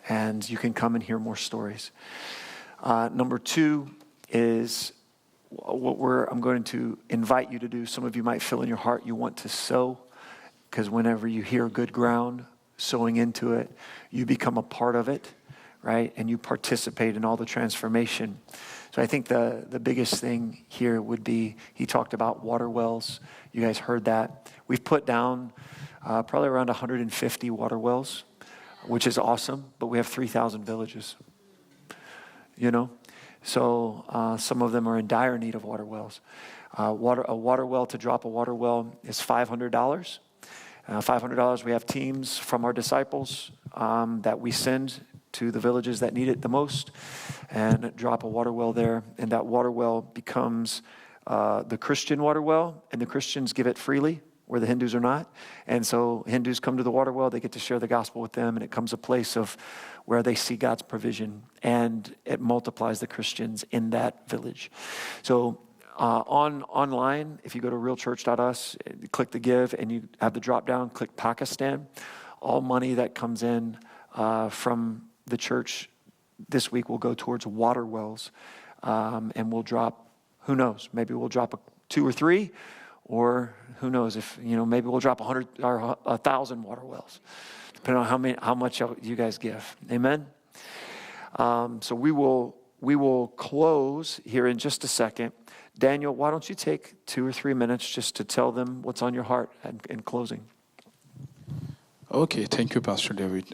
And you can come and hear more stories. Number two is I'm going to invite you to do. Some of you might feel in your heart you want to sow, because whenever you hear good ground, sowing into it, you become a part of it, right? And you participate in all the transformation. So I think the biggest thing here would be, he talked about water wells. You guys heard that. We've put down probably around 150 water wells, which is awesome, but we have 3,000 villages, you know? So some of them are in dire need of water wells. A water well, to drop a water well is $500. $500, we have teams from our disciples that we send to the villages that need it the most and drop a water well there. And that water well becomes the Christian water well, and the Christians give it freely, where the Hindus are not. And so Hindus come to the water well, they get to share the gospel with them, and it becomes a place of where they see God's provision, and it multiplies the Christians in that village. So online, if you go to realchurch.us, click the give, and you have the drop down, click Pakistan. All money that comes in from the church this week will go towards water wells, and we'll drop, who knows, maybe we'll drop 2 or 3, or who knows, if, maybe we'll drop 100 or 1,000 water wells, depending on how much you guys give. Amen? So we will close here in just a second. Daniel, why don't you take 2 or 3 minutes just to tell them what's on your heart in closing. Okay, thank you, Pastor David.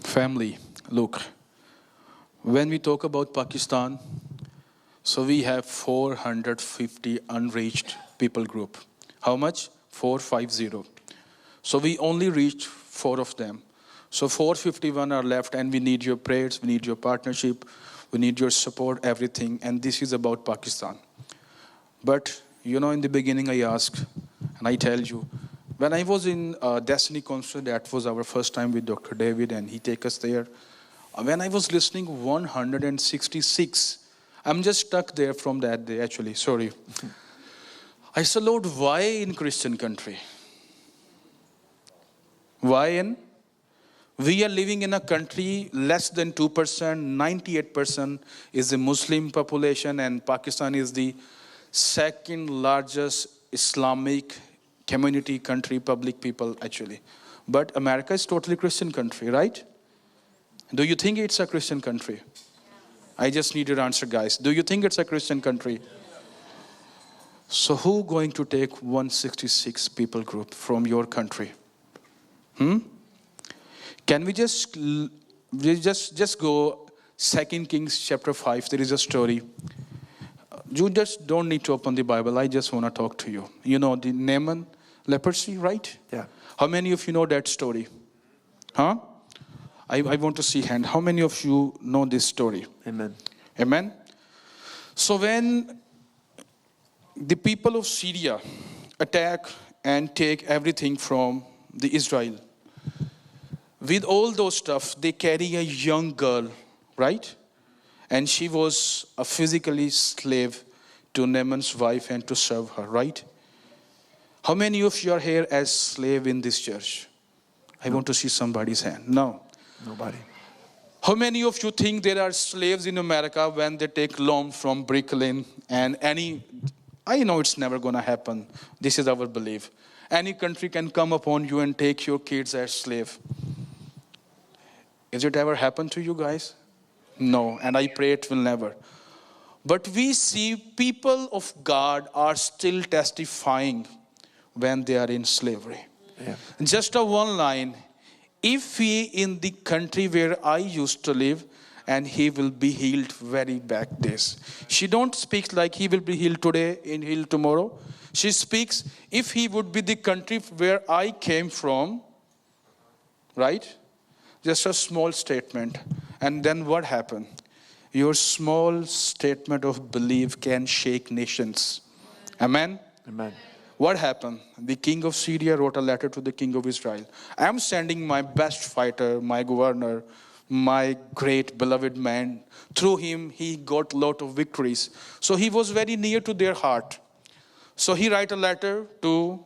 Family, look, when we talk about Pakistan, so we have 450 unreached people group. How much? 450. So we only reached 4 of them. So 451 are left, and we need your prayers, we need your partnership, we need your support, everything. And this is about Pakistan. But, in the beginning I asked, and I tell you, when I was in Destiny Conference, that was our first time with Dr. David, and he take us there. When I was listening 166, I'm just stuck there from that day, actually, sorry. I said, Lord, why in Christian country? Why we are living in a country less than 2%, 98% is the Muslim population, and Pakistan is the second largest Islamic community country, public people actually. But America is totally Christian country, right? Do you think it's a Christian country? I just need your answer, guys. Do you think it's a Christian country? So who going to take 166 people group from your country? Can we just go 2 Kings chapter 5? There is a story. You just don't need to open the Bible. I just want to talk to you. You know the Naaman leprosy, right? Yeah. How many of you know that story? Huh? I want to see hand. How many of you know this story? Amen. Amen? So when the people of Syria attack and take everything from the Israel, with all those stuff, they carry a young girl, right? And she was a physically slave to Naaman's wife and to serve her, right? How many of you are here as slave in this church? I want to see somebody's hand. No. Nobody. How many of you think there are slaves in America when they take loan from Brooklyn and any, I know it's never going to happen. This is our belief. Any country can come upon you and take your kids as slave. Has it ever happened to you guys? No, and I pray it will never. But we see people of God are still testifying when they are in slavery. Yeah. Just a one line. If he in the country where I used to live, and he will be healed very back days. She don't speak like he will be healed today and healed tomorrow. She speaks, if he would be the country where I came from, right? Just a small statement. And then what happened? Your small statement of belief can shake nations. Amen? Amen. What happened? The king of Syria wrote a letter to the king of Israel. I am sending my best fighter, my governor, my great beloved man. Through him, he got a lot of victories. So he was very near to their heart. So he write a letter to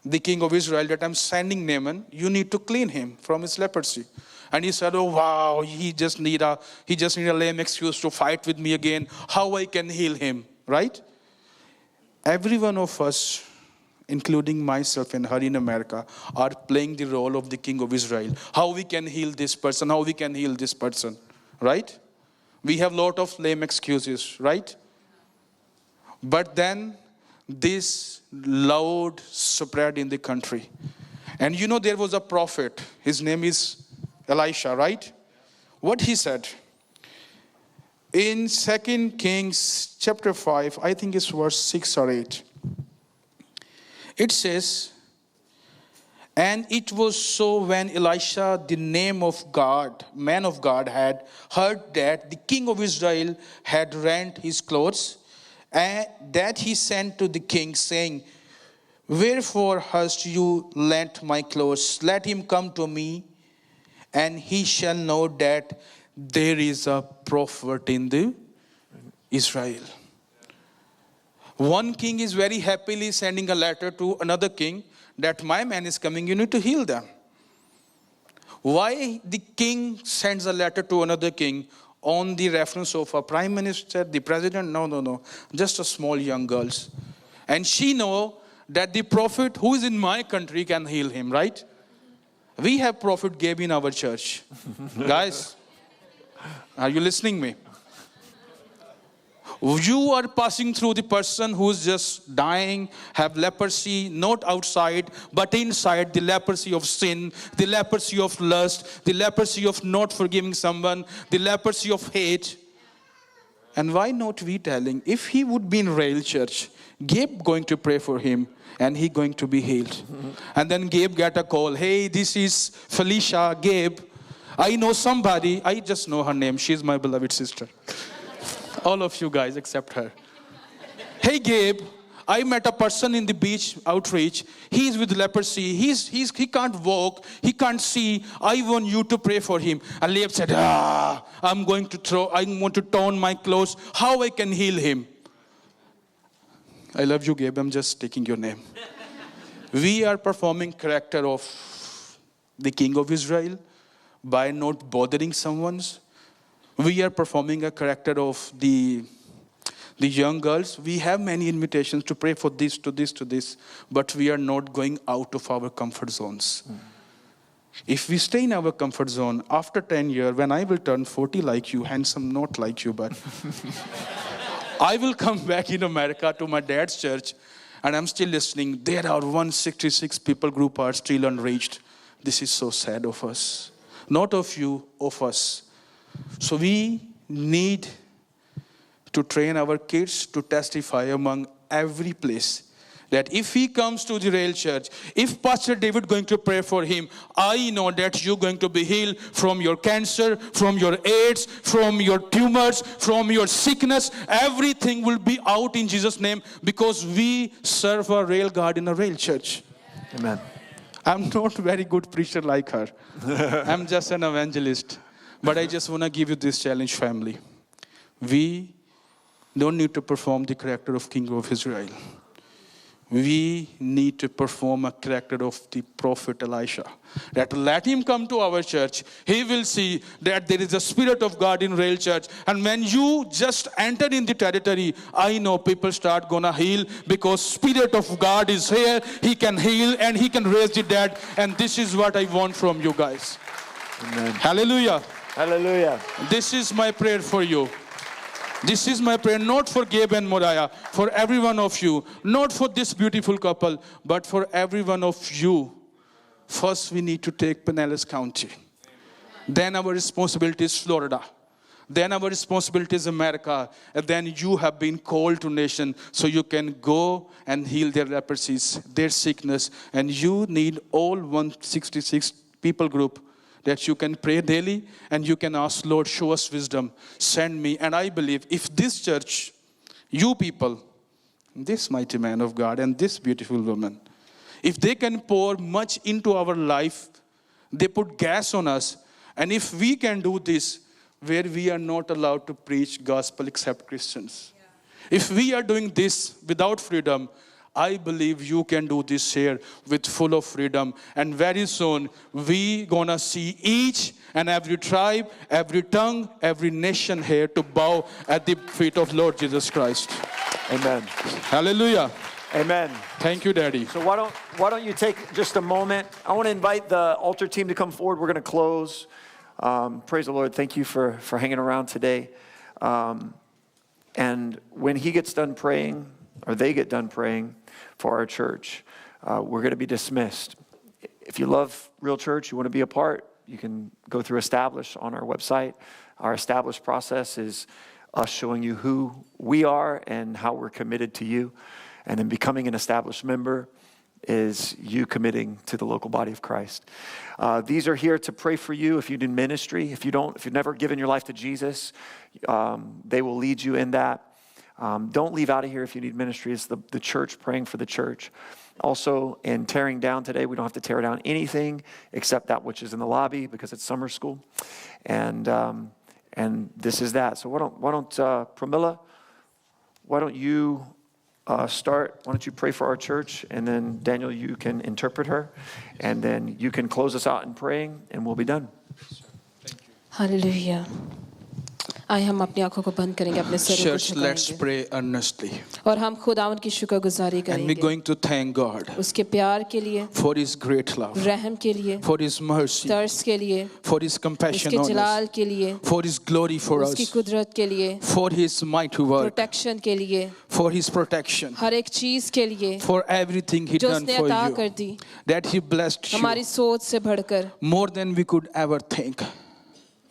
the king of Israel that I'm sending Naaman. You need to clean him from his leprosy. And he said, oh wow, he just need a lame excuse to fight with me again. How I can heal him, right? Every one of us, including myself and her in America, are playing the role of the king of Israel. How we can heal this person, how we can heal this person, right? We have a lot of lame excuses, right? But then this loud spread in the country. And you know there was a prophet, his name is Elisha, right? What he said? In 2 Kings chapter 5, I think it's verse 6 or 8. It says, and it was so when Elisha, the name of God, man of God, had heard that the king of Israel had rent his clothes, and that he sent to the king, saying, wherefore hast you lent my clothes? Let him come to me, and he shall know that there is a prophet in the Israel. One king is very happily sending a letter to another king that my man is coming, you need to heal them. Why the king sends a letter to another king on the reference of a prime minister, the president? No. Just a small young girls. And she know that the prophet who is in my country can heal him, right? We have Prophet Gabe in our church. Guys, are you listening me? You are passing through the person who is just dying, have leprosy, not outside, but inside, the leprosy of sin, the leprosy of lust, the leprosy of not forgiving someone, the leprosy of hate. And why not we telling, if he would be in Rail Church, Gabe going to pray for him and he going to be healed. And then Gabe got a call, hey, this is Felicia, Gabe. I know somebody, I just know her name, she's my beloved sister. All of you guys except her. Hey Gabe, I met a person in the beach outreach. He's with leprosy. He can't walk. He can't see. I want you to pray for him. And Gabe said, I want to torn my clothes. How I can heal him? I love you, Gabe. I'm just taking your name. We are performing character of the king of Israel by not bothering someone's. We are performing a character of the young girls. We have many invitations to pray for this, to this, to this, but we are not going out of our comfort zones. If we stay in our comfort zone, after 10 years, when I will turn 40 like you, handsome not like you, but I will come back in America to my dad's church, and I'm still listening. There are 166 people group are still unreached. This is so sad of us. Not of you, of us. So we need to train our kids to testify among every place. That if he comes to the Rail Church, if Pastor David going to pray for him, I know that you're going to be healed from your cancer, from your AIDS, from your tumors, from your sickness. Everything will be out in Jesus' name because we serve a Rail God in a Rail Church. Amen. I'm not a very good preacher like her. I'm just an evangelist. But I just want to give you this challenge, family. We don't need to perform the character of King of Israel. We need to perform a character of the prophet Elisha. That let him come to our church. He will see that there is a spirit of God in Rail Church. And when you just enter in the territory, I know people start gonna heal because spirit of God is here. He can heal and he can raise the dead. And this is what I want from you guys. Amen. Hallelujah. Hallelujah. This is my prayer for you. This is my prayer, not for Gabe and Moriah, for every one of you, not for this beautiful couple, but for every one of you. First, we need to take Pinellas County. Then our responsibility is Florida. Then our responsibility is America. And then you have been called to nation so you can go and heal their leprosies, their sickness. And you need all 166 people group that you can pray daily and you can ask, Lord, show us wisdom, send me. And I believe if this church, you people, this mighty man of God and this beautiful woman, if they can pour much into our life, they put gas on us. And if we can do this, where we are not allowed to preach gospel except Christians. Yeah. If we are doing this without freedom, I believe you can do this here with full of freedom. And very soon, we gonna see each and every tribe, every tongue, every nation here to bow at the feet of Lord Jesus Christ. Amen. Hallelujah. Amen. Thank you, Daddy. So why don't you take just a moment? I want to invite the altar team to come forward. We're going to close. Praise the Lord. Thank you for hanging around today. And when he gets done praying, or they get done praying for our church, we're going to be dismissed. If you love Real Church, you want to be a part, you can go through Establish on our website. Our Establish process is us showing you who we are and how we're committed to you. And then becoming an established member is you committing to the local body of Christ. These are here to pray for you if you do ministry. If you've never given your life to Jesus, they will lead you in that. Don't leave out of here if you need ministry. It's the church praying for the church. Also, in tearing down today, we don't have to tear down anything except that which is in the lobby because it's summer school. And this is that. So why don't Pramila, why don't you start? Why don't you pray for our church? And then Daniel, you can interpret her. And then you can close us out in praying and we'll be done. Hallelujah. आइए हम अपनी आंखों को बंद करेंगे, अपने sir को Church, let's झुकाएंगे pray earnestly. और हम खुदावन की शुक्रगुजारी And we're करेंगे going to thank God उसके प्यार के लिए, for His great love, रहम के लिए, for His mercy, तरस के लिए, for His compassion उसके on us, जलाल के लिए, for His glory for उसकी us, कुदरत के लिए, for His mighty work, protection के लिए, for His protection, हर एक चीज के लिए for everything He जो done उसने for अता कर you, the, that He blessed you हमारी सोच से बढ़कर more than we could ever think.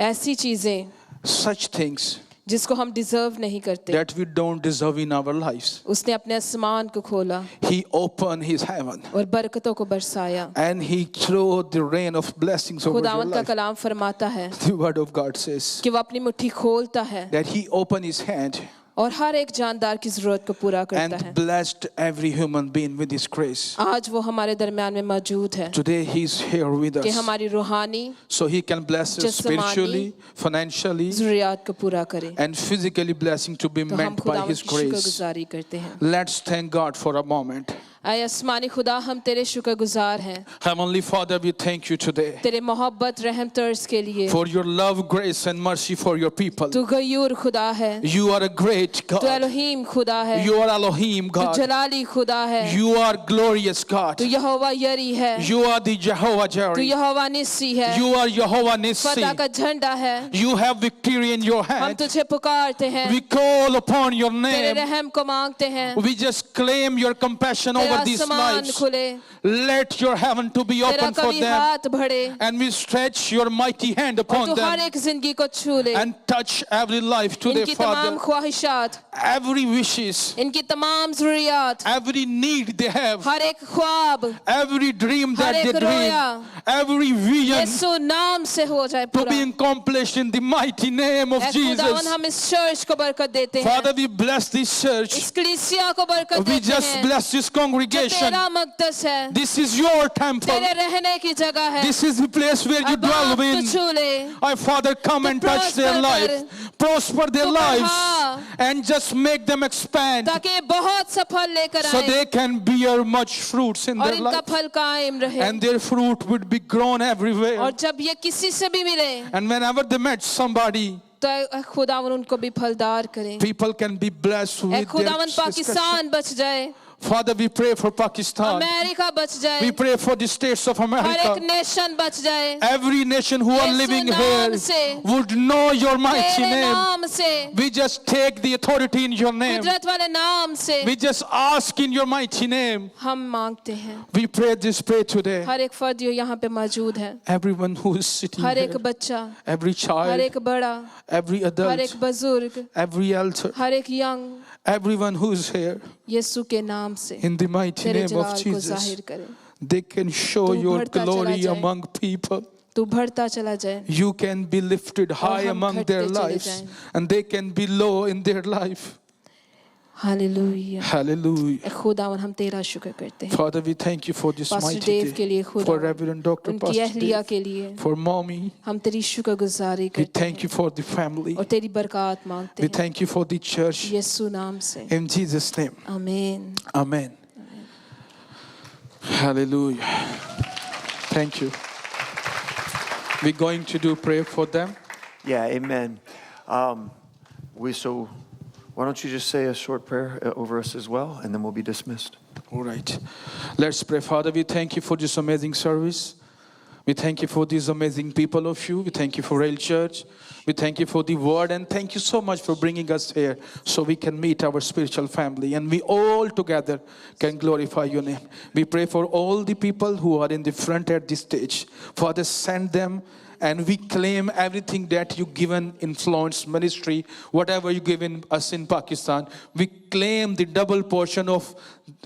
ऐसी चीजें Such things जिसको हम डिजर्व नहीं करते, that we don't deserve in our lives. उसने अपने आसमान को खोला He opened His heaven और बरकतों को बरसाया। and He threw the rain of blessings over your खुदावंत का life. कलाम फरमाता है The word of God says कि वो अपनी मुट्ठी खोलता है that He opened His hand और हर एक जानदार की जरूरत को पूरा करता है। and blessed every human being with His grace. आज वो हमारे दरमियान में मौजूद है Today He's here with कि us हमारी रूहानी so He can bless us spiritually, financially, जरूरियात को पूरा करे। and physically blessing to be तो हम met by खुदावंत His की grace. शुक्रगुजारी करते हैं। Let's thank God for a moment. आय आसमानी खुदा, हम तेरे शुक्रगुजार हैं Heavenly Father, we thank you today तेरे मोहब्बत रहम तरस के लिए। for your love, grace and mercy for your people. तू गयूर खुदा है, You are a great तू God. एलोहीम खुदा है, You are Elohim तू God. जलाली खुदा है, You are glorious God. तू यहोवा यरी है, You are the Jehovah तू Jireh. यहोवा निस्सी है, You are Jehovah फतह Nissi. का झंडा है। You have victory in your हम hand. तुझे पुकारते हैं, We call upon your तेरे name. रहम को मांगते हैं, We just claim your compassion तेरा over these आसमान lives. खुले, Let your heaven to be तेरा open for कभी them. हाथ बढ़े And we stretch your mighty hand और upon तू हर them एक जिंदगी को छू ले, and touch every life today, इनकी तमाम Father. ख्वाहिशात ज़रूरियात, every wishes, इनकी तमाम ज़रूरियात, every need they have, हर एक ख्वाब, every dream that her they एक रोया, dream, every vision यीशु नाम से हो जाए to पूरा। be accomplished in the mighty name of ऐ खुदावन Jesus. हम इस चर्च को बरकत देते हैं, Father, we bless this church. इस कलीसिया को बरकत We देते just हैं, bless this जो congregation. तेरा मक़दस है, This is your temple. तेरे रहने की जगह है। This is the place where you अब dwell आप तो in. छू ले, Our Father, come तो and touch their prosper life, prosper their तो lives, बढ़ा, and just make them expand ताकि ये बहुत सफल लेकर so आए they can bear much fruits in और their इनका life. फल कायम रहे। And their fruit would be grown everywhere. और जब ये किसी से भी मिले And whenever they met somebody, तो ऐ खुदावन उनको भी फलदार करें। people can be blessed I with their खुदावन discussion. पाकिस्तान बच जाए, Father, we pray for Pakistan. America बच जाए, We pray for the states of her America. एक नेशन बच जाए, Every nation who are Yeshu living नाम here से, would know your mighty तेरे name. नाम से, We just take the authority in your name. कुदरत वाले नाम से We just ask in your mighty name. हम मांगते हैं। We pray this prayer today. हर एक फर्द जो यहाँ पे मौजूद है, Everyone who is sitting हर एक here, बच्चा, every हर child, एक बड़ा, every हर adult, एक बुजुर्ग, every elder, हर एक young, everyone who is here, यीशु के नाम से in the mighty तेरे name of जलाल को Jesus, जाहिर करे। they can show तू your बढ़ता चला glory जाए। among people. तू बढ़ता चला जाए, You can be lifted high हम among घटते their चले lives, जाएं। and they can be low in their life. Hallelujah. Hallelujah. ऐ खुदावन हम तेरा शुक्र करते हैं, Father, we thank you for this pastor mighty देव के लिए day, for खुदा, Reverend Dr. उनकी Pastor अहलिया Dave, के लिए for mommy. हम तेरी शुक्रगुजारी We करते thank हैं you for the family. और तेरी बरकत मांगते We हैं, thank you for the church. यीशु नाम से, In Jesus' name. आमीन। Amen. Hallelujah. Thank you. We're going to do prayer for them. Yeah, amen. Why don't you just say a short prayer over us as well, and then we'll be dismissed. All right. Let's pray. Father, we thank you for this amazing service. We thank you for these amazing people of you. We thank you for Rail Church. We thank you for the word, and thank you so much for bringing us here so we can meet our spiritual family and we all together can glorify your name. We pray for all the people who are in the front at this stage. Father, send them. And we claim everything that you given influence ministry, whatever you given us in Pakistan. We claim the double portion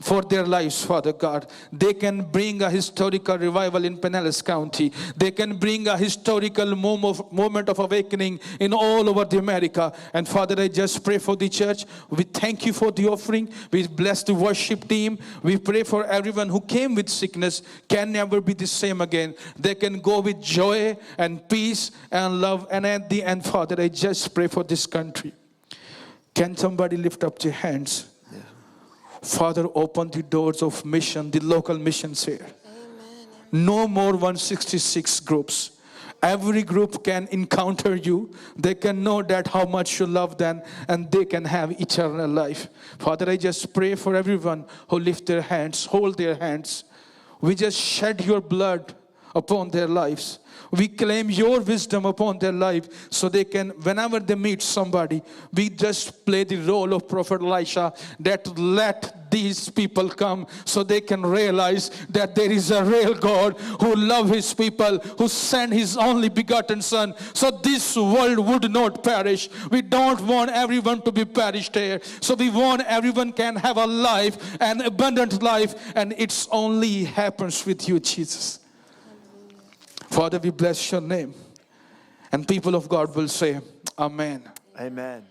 for their lives, Father God. They can bring a historical revival in Pinellas County. They can bring a historical moment of awakening in all over the America. And Father, I just pray for the church. We thank you for the offering. We bless the worship team. We pray for everyone who came with sickness can never be the same again. They can go with joy and peace and love. And at the end, Father, I just pray for this country. Can somebody lift up their hands? Yeah. Father, open the doors of mission, the local missions here. Amen. No more 166 groups. Every group can encounter you. They can know that how much you love them, and they can have eternal life. Father, I just pray for everyone who lift their hands, hold their hands. We just shed your blood upon their lives. We claim your wisdom upon their life so they can, whenever they meet somebody, we just play the role of Prophet Elisha that let these people come so they can realize that there is a real God who loves his people, who sent his only begotten son so this world would not perish. We don't want everyone to be perished here. So we want everyone can have a life, an abundant life, and it's only happens with you, Jesus. Father, we bless your name. And people of God will say, Amen. Amen.